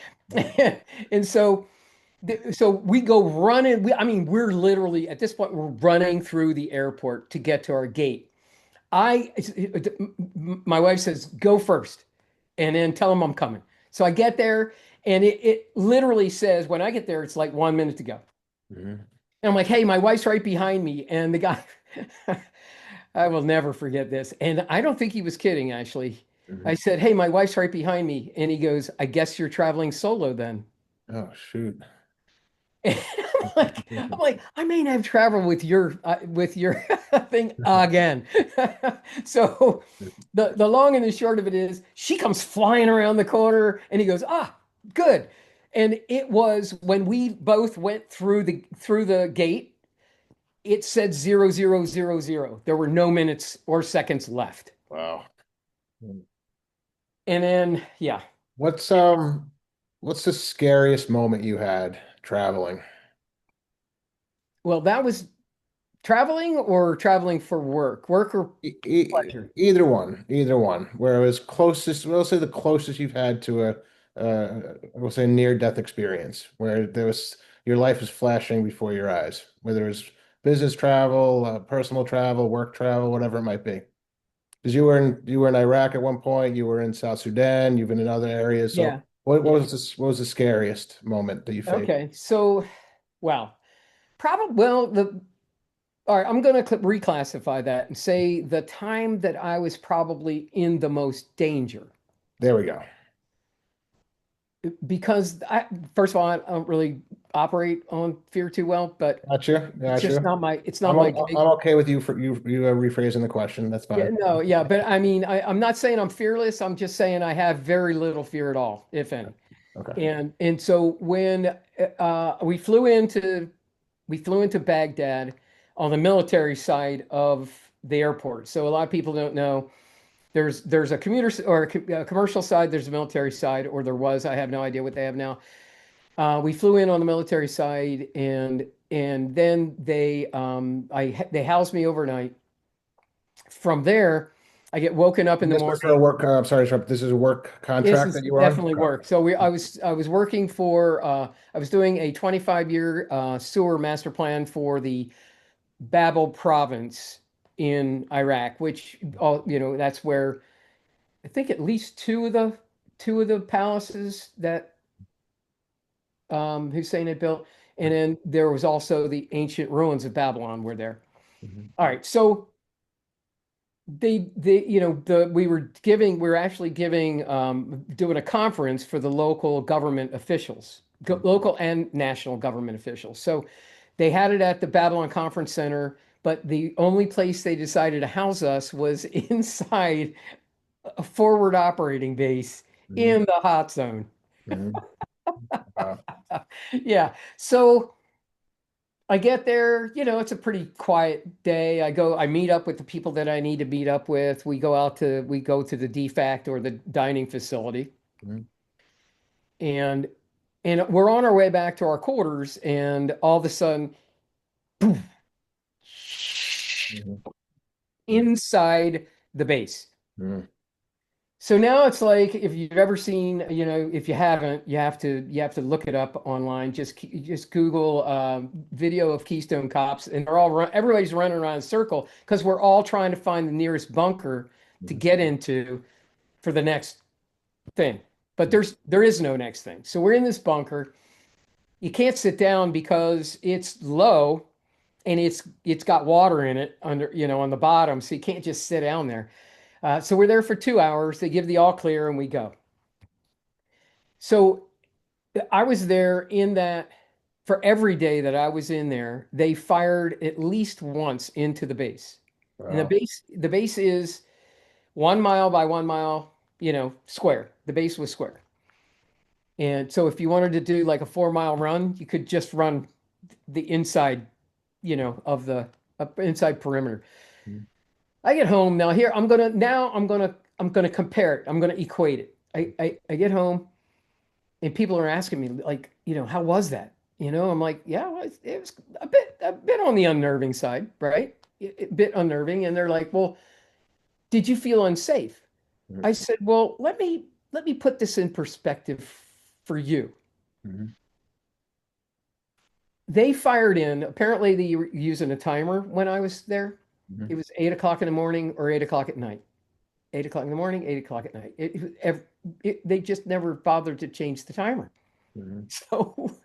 And so we go running. I mean, we're literally at this point, we're running through the airport to get to our gate. I, my wife says, go first and then tell them I'm coming. So I get there And it literally says, when I get there, it's like 1 minute to go. Mhm. And I'm like, hey, my wife's right behind me. And the guy, I will never forget this. And I don't think he was kidding, actually. I Mhm. said, hey, my wife's right behind me. And he goes, I guess you're traveling solo then. Oh, shoot. And I'm like, I may not have traveled with your thing again. So the long and the short of it is she comes flying around the corner and he goes, ah, good. And it was when we both went through the gate, it said 0000. There were no minutes or seconds left. Wow. And then, yeah. What's um what's the scariest moment you had traveling? Well, that was traveling or traveling for work, work or pleasure. Either one. Where it was closest, we'll say the closest you've had to we'll say near-death experience, where there was your life was flashing before your eyes, whether it was business travel, personal travel, work travel, whatever it might be. Because you were in Iraq at one point, you were in South Sudan, you've been in other areas. So Yeah. what Yeah. was the scariest moment that you faced? Okay. So, wow. Probably, well, all right, I'm going to reclassify that and say the time that I was probably in the most danger. There we go. Because first of all, I don't really operate on fear too well, but Gotcha, it's just gotcha. not my I'm gig. okay with you rephrasing the question. That's Yeah, fine. no, yeah, but I mean, I'm not saying I'm fearless. I'm just saying I have very little fear at all, if any. Okay. And so when we flew into Baghdad on the military side of the airport. So a lot of people don't know there's a a commercial side, there's a military side, or there was. I have no idea what they have now. We flew in on the military side, and then they housed me overnight. From there, I get woken up in And the this was for a morning. work, I'm sorry, this is a work This contract is that you were on? definitely work. So I was working for I was doing a 25-year sewer master plan for the Babel province in Iraq, which that's where I think at least two of the palaces that Hussein had built, and then there was also the ancient ruins of Babylon were there. Mhm. All right, so they we were actually giving doing a conference for the local government officials, local and national government officials. So they had it at the Babylon Conference Center, but the only place they decided to house us was inside a forward operating base Mhm. in the hot zone. Mhm. Wow. Yeah. So I get there, it's a pretty quiet day. I meet up with the people that I need to meet up with. We go to the DFACT or the dining facility, Mhm. and we're on our way back to our quarters, and all of a sudden, Mhm. inside the base. Mhm. So now it's like if you've ever seen, if you haven't, you have to look it up online. Just Google video of Keystone Cops, and everybody's running around in a circle because we're all trying to find the nearest bunker to Mhm. get into for the next thing. But there is no next thing. So we're in this bunker. You can't sit down because it's low and it's got water in it on the bottom, so you can't just sit down there. So we're there for 2 hours. They give the all clear and we go. So I was there in that for every day that I was in there, they fired at least once into the base. And the Wow. base, the base is 1 mile by 1 mile, square. The base was square. And so if you wanted to do like a 4 mile run, you could just run the inside, of the inside perimeter. Mhm. I get home here. I'm gonna compare it. I'm gonna equate it. I get home and people are asking me like, how was that? I'm like, yeah, well, it was a bit on the unnerving side, right? A bit unnerving. And they're like, well, did you feel unsafe? Mhm. I said, well, let me put this in perspective for you. Mhm. They fired in, apparently they were using a timer when I was there. Mhm. It was 8 o'clock in the morning or 8 o'clock at night. 8 o'clock in the morning, 8 o'clock at night. They just never bothered to change the timer. Mhm. So,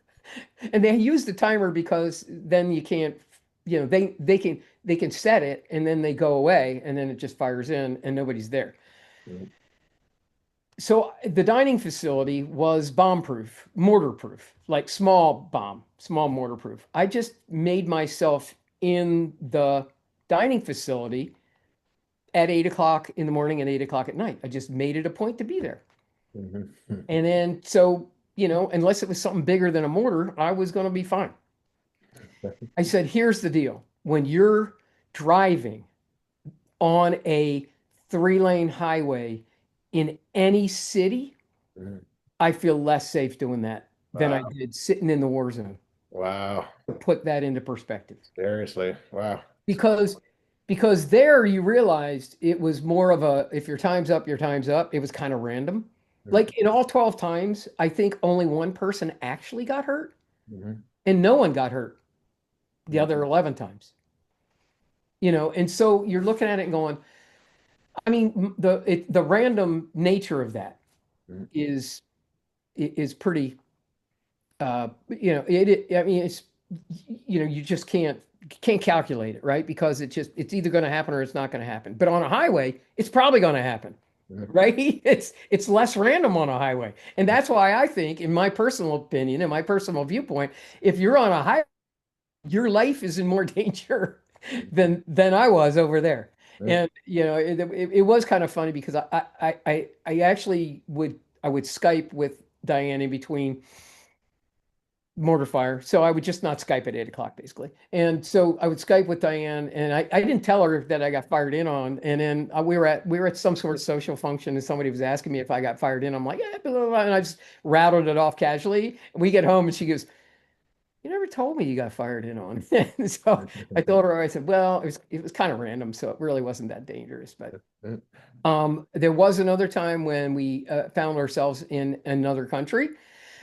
and they use the timer because then you can't, they can set it and then they go away and then it just fires in and nobody's there. Mhm. So the dining facility was bomb proof, mortar proof, like small mortar proof. I just made myself in the dining facility at 8 o'clock in the morning and 8 o'clock at night. I just made it a point to be there. Mhm. And then, so, unless it was something bigger than a mortar, I was going to be fine. I said, here's the deal. When you're driving on a 3-lane highway in any city, Mhm. I feel less safe doing that than I Wow. did sitting in the war zone. Wow. To put that into perspective. Seriously. Wow. Because because there you realized it was more of a, if your time's up, your time's up. It was kind of random. Mhm. Like in all 12 times, I think only one person actually got hurt Mhm. and no one got hurt the other Mhm. 11 times. And so you're looking at it and going, I mean, the random nature of that Mhm. is pretty, I mean, it's, you just can't calculate it, right? Because it's either going to happen or it's not going to happen. But on a highway, it's probably going to happen, Mhm. right? It's less random on a highway. And that's why I think, in my personal opinion, in my personal viewpoint, if you're on a highway, your life is in more danger than I was over there. Mhm. And it was kind of funny because I actually would Skype with Diane in between mortar fire. So I would just not Skype at 8 o'clock basically. And so I would Skype with Diane and I didn't tell her that I got fired in on. And then we were at some sort of social function and somebody was asking me if I got fired in. I'm like, yeah, blah, blah, blah. And I just rattled it off casually. We get home and she goes, you never told me you got fired in on. And so I told her, I said, well, it was kind of random, so it really wasn't that dangerous. But Mhm. there was another time when we found ourselves in another country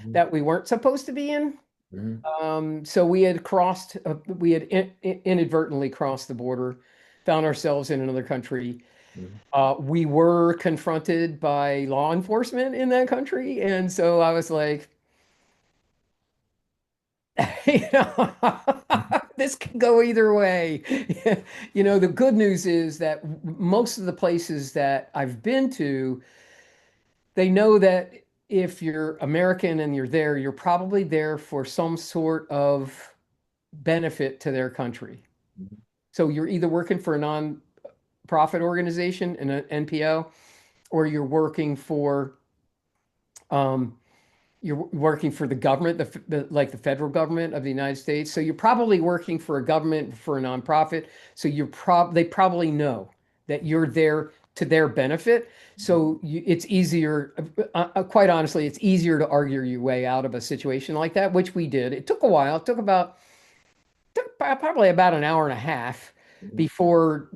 that we weren't supposed to be in. Mhm. So we had inadvertently crossed the border, found ourselves in another country. Mhm. We were confronted by law enforcement in that country, and so I was like, you know, this can go either way. The good news is that most of the places that I've been to, they know that if you're American and you're there, you're probably there for some sort of benefit to their country. So you're either working for a non-profit organization, an NPO, or um, you're working for the government, like the federal government of the United States. So you're probably working for a government, for a nonprofit. So they probably know that you're there to their benefit. So it's easier, quite honestly, it's easier to argue your way out of a situation like that, which we did. It took a while. It took probably about an hour and a half Mhm. before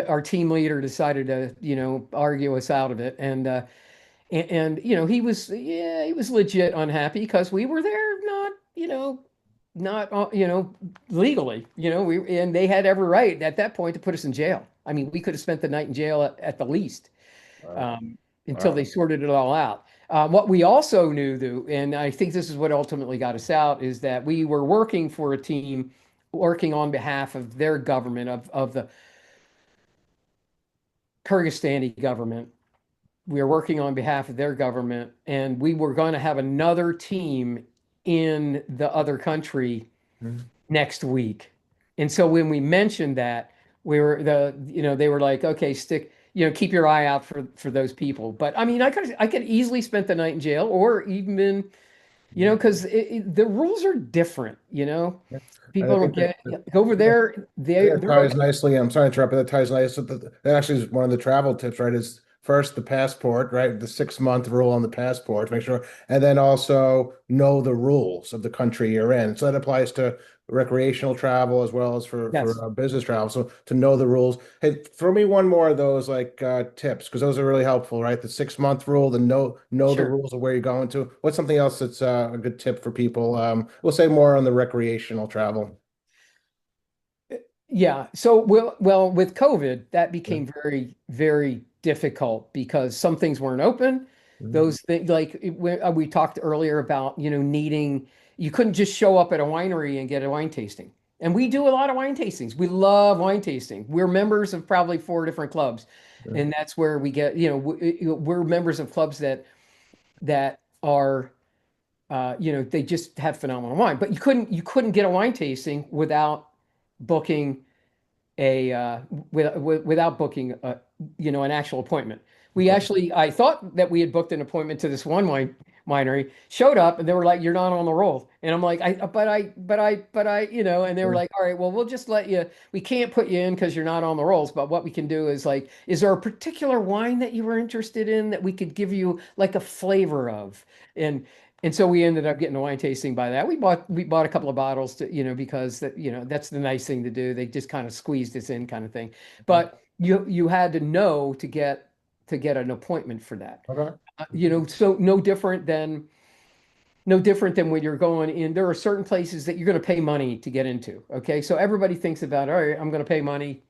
our team leader decided to, argue us out of it. And he was legit unhappy because we were there not legally. And they had every right at that point to put us in jail. I mean, we could have spent the night in jail at the least, Wow. um, until Wow. they sorted it all out. What we also knew, though, and I think this is what ultimately got us out, is that we were working for a team working on behalf of their government, of the Kyrgyzstani government. We were working on behalf of their government, and we were going to have another team in the other country Mhm. next week. And so when we mentioned that, they were like, okay, keep your eye out for those people. But I mean, I could easily spent the night in jail or even been, because the rules are different, Yeah. And I people don't think get over there. I think that They're ties okay. nicely. I'm sorry to interrupt, but that ties nicely. That actually is one of the travel tips, right? Is first the passport, right? The 6 month rule on the passport to make sure, and then also know the rules of the country you're in. So that applies to recreational travel as well as for Yes, business travel. So to know the rules. Hey, throw me one more of those like tips because those are really helpful, right? The 6 month rule, the know the sure. rules of where you're going to. What's something else that's a good tip for people? We'll say more on the recreational travel. Yeah. So, well, with COVID, that became very, very difficult because some things weren't open. Mhm. Those things, like we talked earlier about, needing, you couldn't just show up at a winery and get a wine tasting. And we do a lot of wine tastings. We love wine tasting. We're members of probably four different clubs. Mhm. And that's where we get, we're members of clubs that are, they just have phenomenal wine. But you couldn't get a wine tasting without booking a without booking an actual appointment. I thought that we had booked an appointment to this one winery, showed up, and they were like, "You're not on the roll." And I'm like, and they were Mhm. like, "All right, well, we'll just let you. We can't put you in because you're not on the rolls. But what we can do is like, is there a particular wine that you were interested in that we could give you like a flavor of?" And and so we ended up getting a wine tasting by that. We bought a couple of bottles to, because that's the nice thing to do. They just kind of squeezed us in kind of thing. Mhm. But you had to know to get an appointment for that. Okay. So no different than when you're going in. There are certain places that you're going to pay money to get into. Okay. So everybody thinks about, all right, I'm going to pay money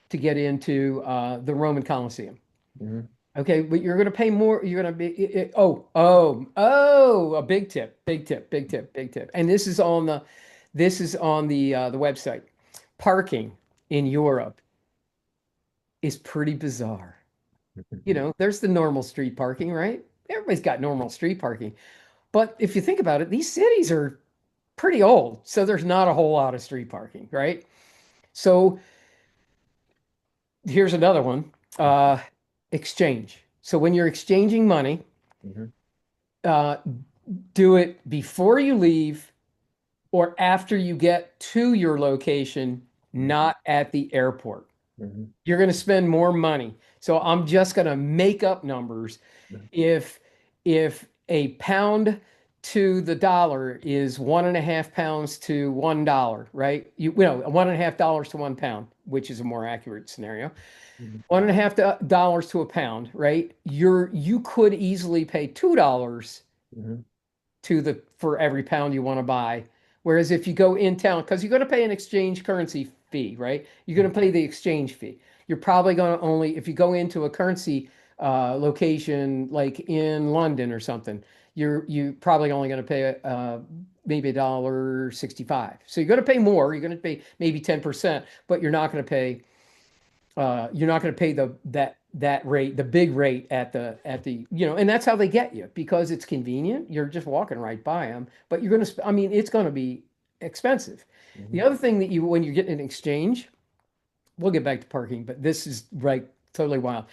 to get into the Roman Colosseum. Mhm. Okay, but you're going to pay more. You're going to be, oh, a big tip, big tip, big tip, big tip. And this is on the website. Parking in Europe is pretty bizarre. There's the normal street parking, right? Everybody's got normal street parking. But if you think about it, these cities are pretty old, so there's not a whole lot of street parking, right? So here's another one. Uh, Exchange. So when you're exchanging money, Mhm. uh, do it before you leave or after you get to your location, Mhm. not at the airport. Mhm. You're going to spend more money. So I'm just going to make up numbers. Mhm. If a pound to the dollar is 1.5 pounds to $1, right? $1.5 to £1, which is a more accurate scenario. Mhm. $1.5 to a pound, right? You could easily pay $2 Mhm. for every pound you want to buy. Whereas if you go in town, because you're going to pay an exchange currency fee, right? You're going to pay the exchange fee. You're probably going to only, if you go into a currency location like in London or something, you probably only going to pay maybe $1.65. So you're going to pay more. You're going to pay maybe 10%, but you're not going to pay that rate, the big rate at the, and that's how they get you because it's convenient. You're just walking right by them, but I mean, it's going to be expensive. The Mhm. other thing that when you're getting an exchange, we'll get back to parking, but this is right, totally wild.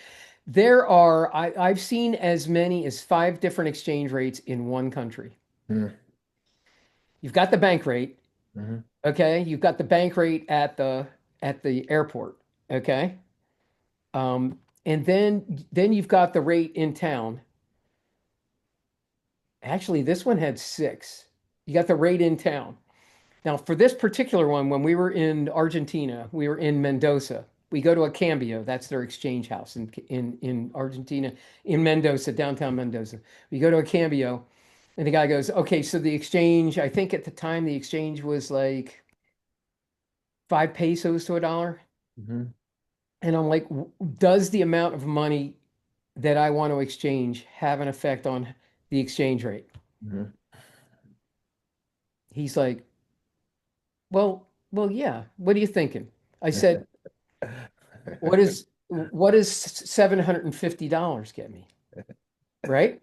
I've seen as many as five different exchange rates in one country. Mhm. You've got the bank rate, Mhm. okay? You've got the bank rate at the airport, okay? And then you've got the rate in town. Actually, this one had six. You got the rate in town. Now, for this particular one, when we were in Argentina, we were in Mendoza. We go to a Cambio, that's their exchange house in Argentina, in Mendoza, downtown Mendoza. We go to a Cambio, and the guy goes, "Okay, so the exchange, I think at the time the exchange was like 5 pesos to a dollar." Mhm. And I'm like, does the amount of money that I want to exchange have an effect on the exchange rate?" Mhm. He's like, well, yeah. What are you thinking? I said, what is $750 get me? Right?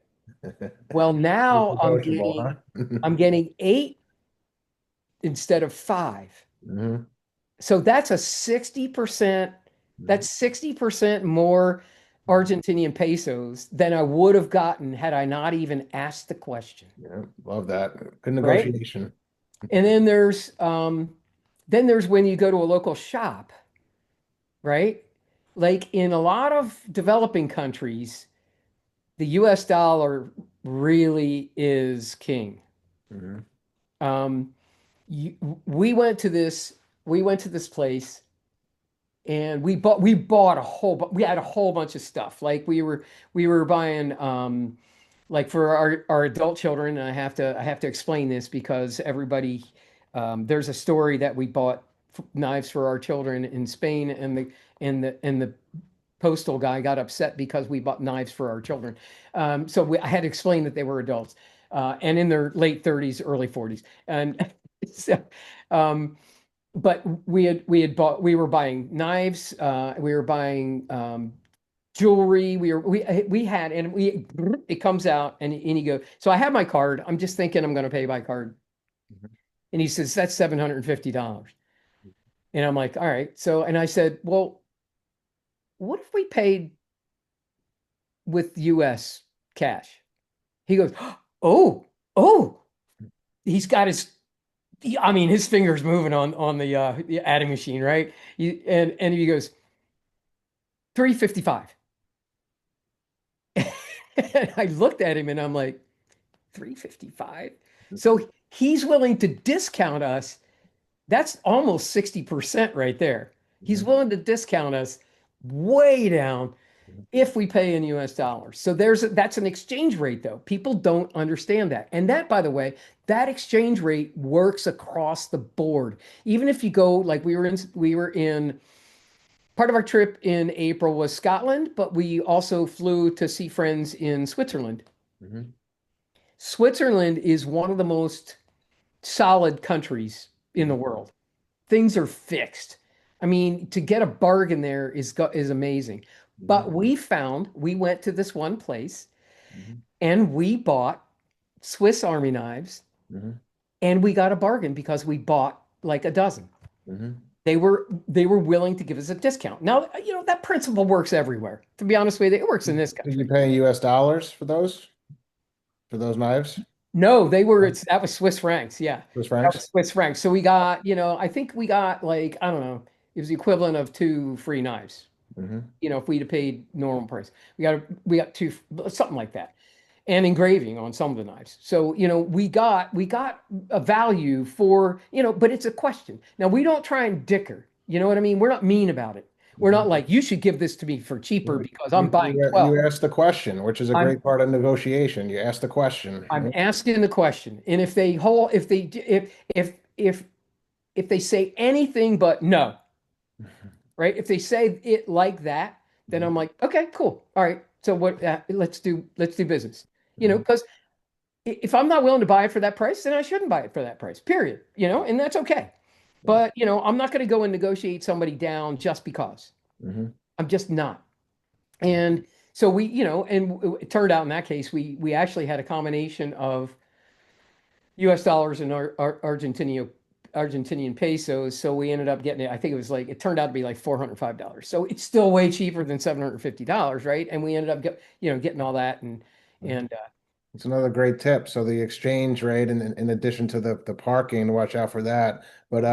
Well, It's now I'm negotiable, getting huh? I'm getting eight instead of five. Mhm. So that's 60% more Argentinian pesos than I would have gotten had I not even asked the question. Yeah, love that. Good Right? negotiation. And then there's when you go to a local shop, right? Like in a lot of developing countries, the US dollar really is king. Mhm. Um, you, we went to this place and we bought we had a whole bunch of stuff. Like we were buying like for our adult children, and I have to explain this because everybody there's a story that we bought knives for our children in Spain, and the postal guy got upset because we bought knives for our children. I had to explain that they were adults and in their late 30s, early 40s. And so, um, but we were buying knives, we were buying jewelry. We had, and it comes out and you go, so I have my card. I'm just thinking I'm going to pay by card. Mhm. And he says, that's $750. And I'm like, all right. So, and I said, well, what if we paid with US cash? He goes, oh, oh, he's got I mean, his fingers moving on the adding machine, right? And he goes, 355. And I looked at him and I'm like, 355. So he's willing to discount us. That's almost 60% right there. He's Mhm. willing to discount us way down if we pay in US dollars. So that's an exchange rate though. People don't understand that. And that, by the way, that exchange rate works across the board. Even if you go like we were in part of our trip in April was Scotland, but we also flew to see friends in Switzerland. Mhm. Switzerland is one of the most solid countries in the Mhm. world. Things are fixed. I mean, to get a bargain there is amazing. But Mhm. we went to this one place Mhm. and we bought Swiss Army knives Mhm. and we got a bargain because we bought like a dozen. Mhm. They were willing to give us a discount. Now, that principle works everywhere. To be honest with you, it works in this Did you country. pay US dollars for those knives? No, that was Swiss francs. Yeah. Those That francs? was Swiss francs. So we got, I think we got like, I don't know, it was the equivalent of two free knives. Hmm. If we'd have paid normal price. We got two, something like that. And engraving on some of the knives. So, we got a value for, but it's a question. Now we don't try and dicker. You know what I mean? We're not mean about it. We're not Hmm. like, you should give this to me for cheaper You, because I'm buying you 12. asked the question, which is a I'm great part of negotiation. You ask the question. I'm asking the question. And if they hold, if they say anything but no, right? If they say it like that, then I'm like, okay, cool. All right. So what, let's do business. Mhm. Because if I'm not willing to buy it for that price, then I shouldn't buy it for that price, period. And that's okay. Right. But, I'm not going to go and negotiate somebody down just because. Mhm. I'm just not. And so it turned out in that case, we actually had a combination of US dollars and Argentinian pesos. So we ended up getting it. I think it turned out to be like $405. So it's still way cheaper than $750, right? And we ended up getting all that and It's another great tip. So the exchange rate, in addition to the parking, watch out for that. But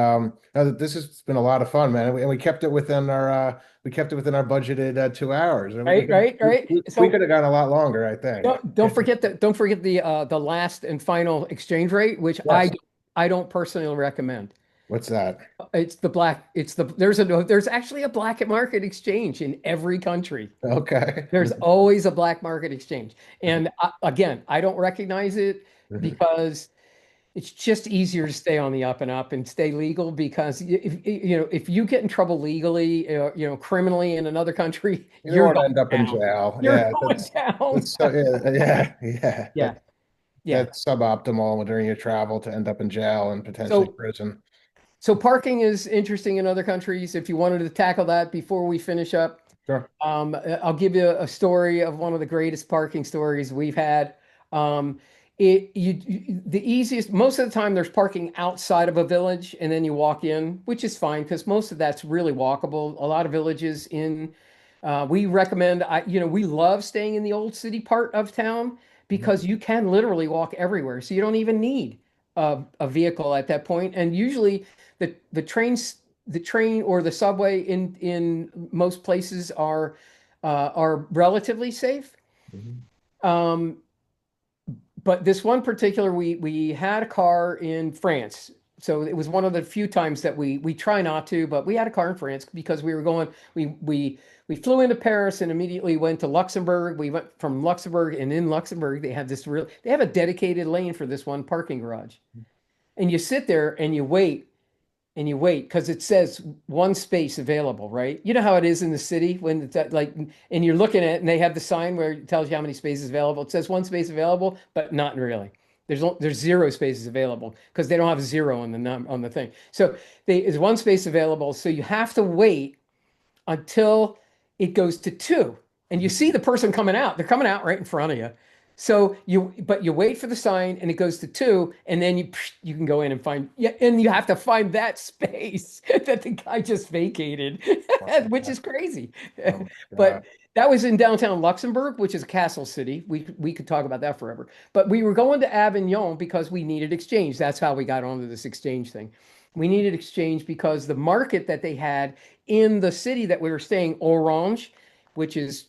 this has been a lot of fun, man, and we kept it within our budgeted 2 hours. And right, right, right. we So could have gone a lot longer, I think. don't forget the last and final exchange rate, which I Yes. I don't personally recommend. What's that? There's actually a black market exchange in every country. Okay. There's always a black market exchange. And again, I don't recognize it because it's just easier to stay on the up and up and stay legal because if you get in trouble legally, criminally in another country, You don't you're want to going end up in down. jail. You're Yeah, going down. that's so yeah. Yeah, yeah. That's suboptimal during your travel to end up in jail and potentially So prison. So parking is interesting in other countries. If you wanted to tackle that before we finish up, Sure. I'll give you a story of one of the greatest parking stories we've had. Um, the easiest, most of the time there's parking outside of a village and then you walk in, which is fine because most of that's really walkable. A lot of villages we recommend, we love staying in the old city part of town Mhm. because you can literally walk everywhere. So you don't even need a vehicle at that point. And usually the train or the subway in most places are relatively safe. Mhm. Um, but this one particular, we had a car in France. So it was one of the few times that we try not to, but we had a car in France because we flew into Paris and immediately went to Luxembourg. We went from Luxembourg, and in Luxembourg they have a dedicated lane for this one parking garage. And you sit there and you wait and you wait because it says one space available, right? You know how it is in the city when it's like, and you're looking at it and they have the sign where it tells you how many spaces available. It says one space available, but not really. There's zero spaces available because they don't have a zero on the on the thing. So there's one space available. So you have to wait until it goes to two. And you see the person coming out. They're coming out right in front of you. So but you wait for the sign and it goes to two, and then you can go in and find, yeah, and you have to find that space that the guy just vacated, which is crazy. Oh my But God. that was in downtown Luxembourg, which is a castle city. We could talk about that forever. But we were going to Avignon because we needed exchange. That's how we got onto this exchange thing. We needed exchange because the market that they had in the city that we were staying, Orange, which is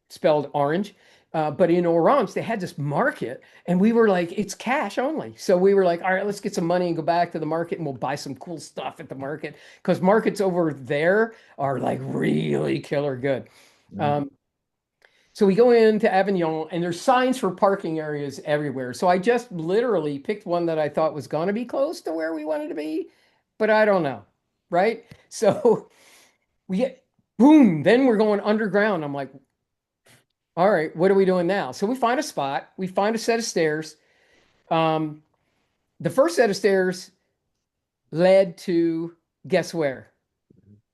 spelled orange. But in Orange, they had this market, and we were like, it's cash only. So we were like, all right, let's get some money and go back to the market, and we'll buy some cool stuff at the market because markets over there are like really killer good. Mhm. Um, so we go into Avignon, and there's signs for parking areas everywhere. So I just literally picked one that I thought was going to be close to where we wanted to be, but I don't know, right? So we get boom, then we're going underground. I'm like, all right, what are we doing now? So we find a spot, we find a set of stairs. Um, the first set of stairs led to, guess where?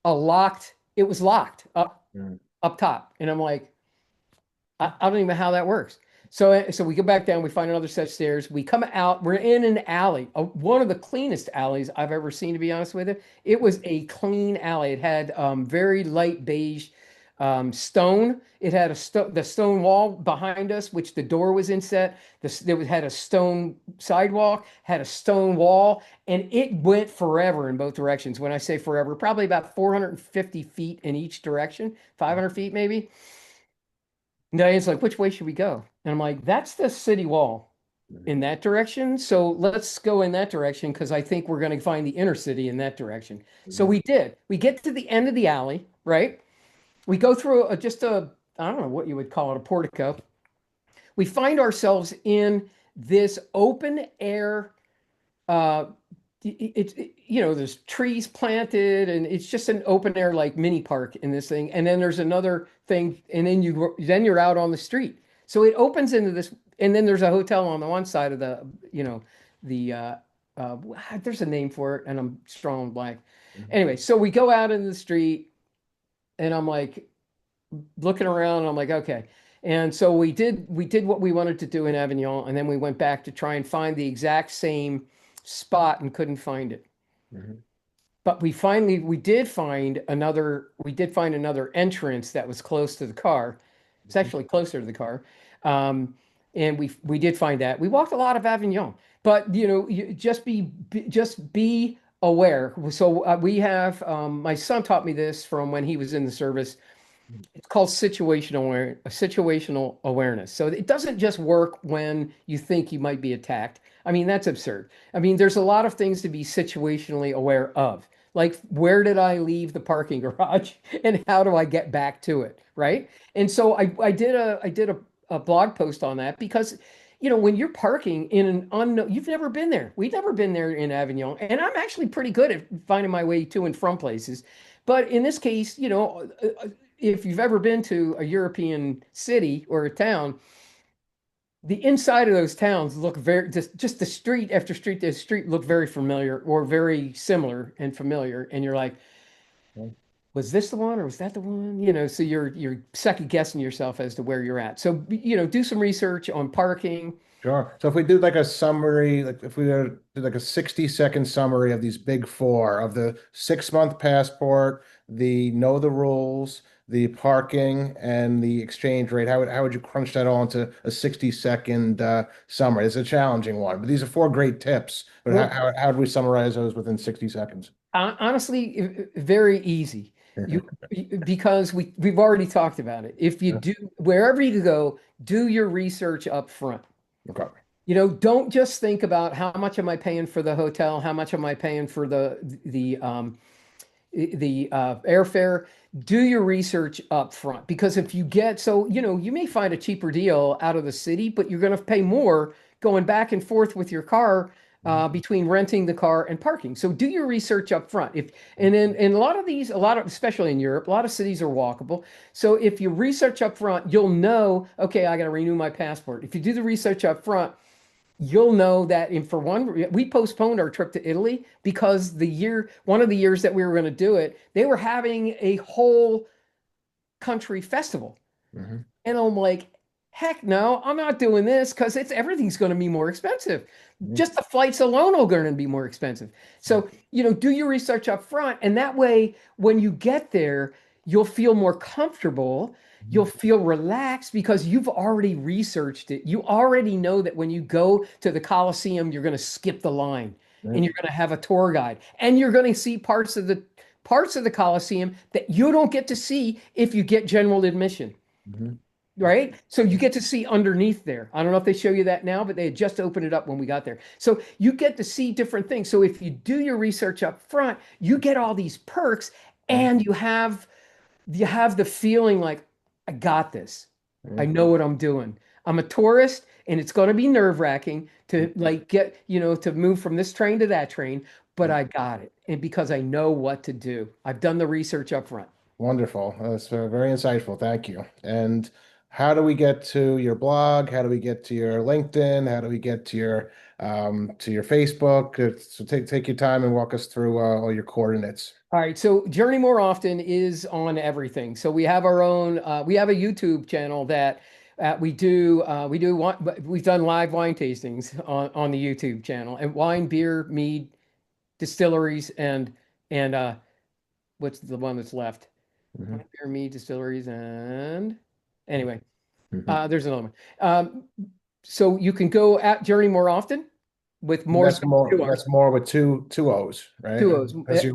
It was locked Mhm. up top. And I'm like, I don't even know how that works. So we go back down, we find another set of stairs. We come out, we're in an alley, one of the cleanest alleys I've ever seen, to be honest with you. It was a clean alley. It had very light beige stone. It had the stone wall behind us, which the door was inset. Had a stone sidewalk, had a stone wall, and it went forever in both directions. When I say forever, probably about 450 feet in each direction, 500 feet maybe. And Diane's like, which way should we go? And I'm like, that's the city wall Mhm. in that direction. So let's go in that direction because I think we're going to find the inner city in that direction. So Mhm. we did. We get to the end of the alley, right? We go through I don't know what you would call it, a portico. We find ourselves in this open air, uh, there's trees planted and it's just an open air like mini park in this thing. And then there's another thing, and then you're out on the street. So it opens into this, and then there's a hotel on the one side of the uh, there's a name for it, and I'm strong blank. Mhm. Anyway, so we go out into the street, and I'm like looking around, and I'm like, okay. And so we did what we wanted to do in Avignon, and then we went back to try and find the exact same spot and couldn't find it. Mhm. But we did find another entrance that was close to the car. It's Mhm. actually closer to the car. Um, and we did find that. We walked a lot of Avignon, but just be aware. So we have my son taught me this from when he was in the service. It's called situational awareness. So it doesn't just work when you think you might be attacked. I mean, that's absurd. I mean, there's a lot of things to be situationally aware of. Like, where did I leave the parking garage and how do I get back to it? Right. And so I did a blog post on that because, when you're parking in an unknown, you've never been there. We've never been there in Avignon. And I'm actually pretty good at finding my way to and from places. But in this case, if you've ever been to a European city or a town, the inside of those towns look just the street after street, the street look very familiar or very similar and familiar. And you're like, was this the one or was that the one? So you're second guessing yourself as to where you're at. So, do some research on parking. Sure. So if we do like a summary, like if we do like a 60-second summary of these big four of the 6-month passport, the know the rules, the parking, and the exchange rate, how would you crunch that all into a 60-second summary? It's a challenging one, but these are four great tips. But how, Well, how, how do we summarize those within 60 seconds? honestly, very easy. Because we've already talked about it. If you do, wherever you go, do your research up front. Okay. Don't just think about how much am I paying for the hotel, how much am I paying for the airfare. Do your research up front because if you get so you may find a cheaper deal out of the city, but you're going to pay more going back and forth with your car Mhm. between renting the car and parking. So do your research up front. If and in a lot of these, a lot of especially in Europe, a lot of cities are walkable. So if you research up front, you'll know, okay, I got to renew my passport. If you do the research up front, you'll know that in for one, we postponed our trip to Italy because one of the years that we were going to do it, they were having a whole country festival. Mhm. And I'm like, heck no, I'm not doing this because it's everything's going to be more expensive. Mhm. Just the flights alone are going to be more expensive. So, do your research up front. And that way, when you get there, you'll feel more comfortable. You'll Mhm. feel relaxed because you've already researched it. You already know that when you go to the Coliseum, you're going to skip the line and Yep. you're going to have a tour guide and you're going to see parts of the Coliseum that you don't get to see if you get general admission. Mhm. Right? So you get to see underneath there. I don't know if they show you that now, but they had just opened it up when we got there. So you get to see different things. So if you do your research up front, you get all these perks Mhm. and you have the feeling like I got this. I Mhm. know what I'm doing. I'm a tourist and it's going to be nerve-wracking to like to move from this train to that train, but Mhm. I got it. And because I know what to do. I've done the research up front. Wonderful. That's very insightful. Thank you. And how do we get to your blog? How do we get to your LinkedIn? How do we get to your Facebook? So take your time and walk us through all your coordinates. All right, so Journey More Often is on everything. So we have our own, we have a YouTube channel that we've done live wine tastings on the YouTube channel and wine, beer, mead, distilleries, and what's the one that's left? Mhm. Wine, beer, mead, distilleries, and anyway, Mhm. there's another one. So you can go at Journey More Often with more That's spelled with more two R's, that's more with two O's, right? two O's. That's At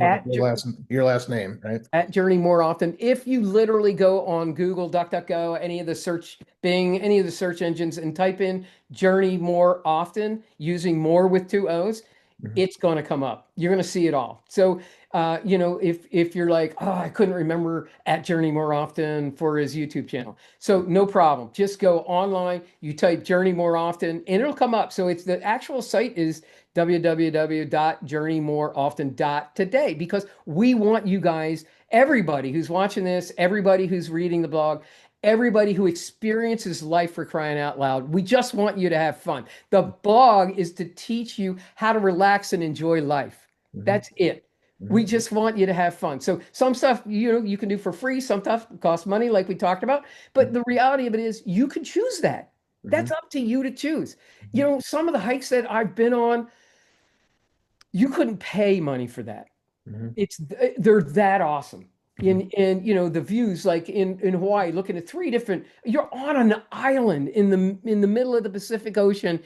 your last name, right? at Journey More Often. If you literally go on Google, DuckDuckGo, any of the search, Bing, any of the search engines, and type in Journey More Often using more with two O's, Mhm. it's going to come up. You're going to see it all. So, if you're like, oh, I couldn't remember at Journey More Often for his YouTube channel, so no problem. Just go online. You type Journey More Often, and it'll come up. So it's the actual site is www.journeymoreoften.today because we want you guys, everybody who's watching this, everybody who's reading the blog, everybody who experiences life for crying out loud, we just want you to have fun. The blog is to teach you how to relax and enjoy life. Mhm. That's it. We Mhm. just want you to have fun. So some stuff you can do for free, some stuff costs money, like we talked about. But the reality of it is you can choose that. That's Mhm. up to you to choose. Some of the hikes that I've been on, you couldn't pay money for that. Mhm. They're that awesome. Mhm. In the views like in Hawaii, looking at you're on an island in the middle of the Pacific Ocean,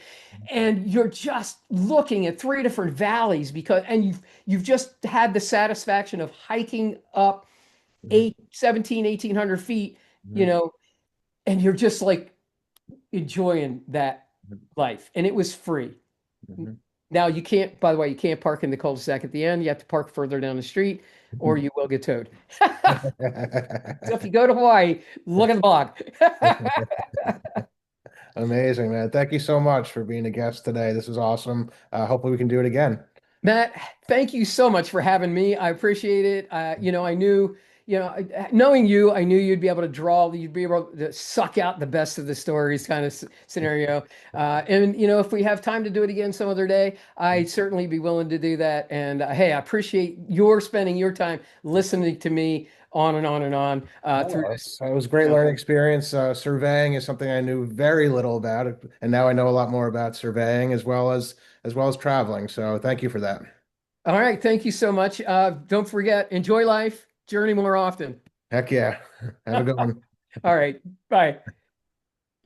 and you're just looking at three different valleys and you've just had the satisfaction of hiking up Mhm. 8, 17, 1,800 feet, you Mhm. know, and you're just like enjoying that life. And it was free. Mhm. Now you can't, by the way, you can't park in the cul-de-sac at the end. You have to park further down the street or Mhm. you will get towed. So if you go to Hawaii, look at the blog. Amazing, man. Thank you so much for being a guest today. This is awesome. Hopefully we can do it again. Matt, thank you so much for having me. I appreciate it. I knew, knowing you, I knew you'd be able to suck out the best of the stories kind of scenario. And, if we have time to do it again some other day, I'd certainly be willing to do that. And hey, I appreciate your spending your time listening to me on and on and on through Oh, this. it was a great You know. learning experience. Surveying is something I knew very little about, and now I know a lot more about surveying as well as traveling. So thank you for that. All right. Thank you so much. Don't forget, enjoy life, journey more often. Heck yeah. Have a good one. All right. Bye.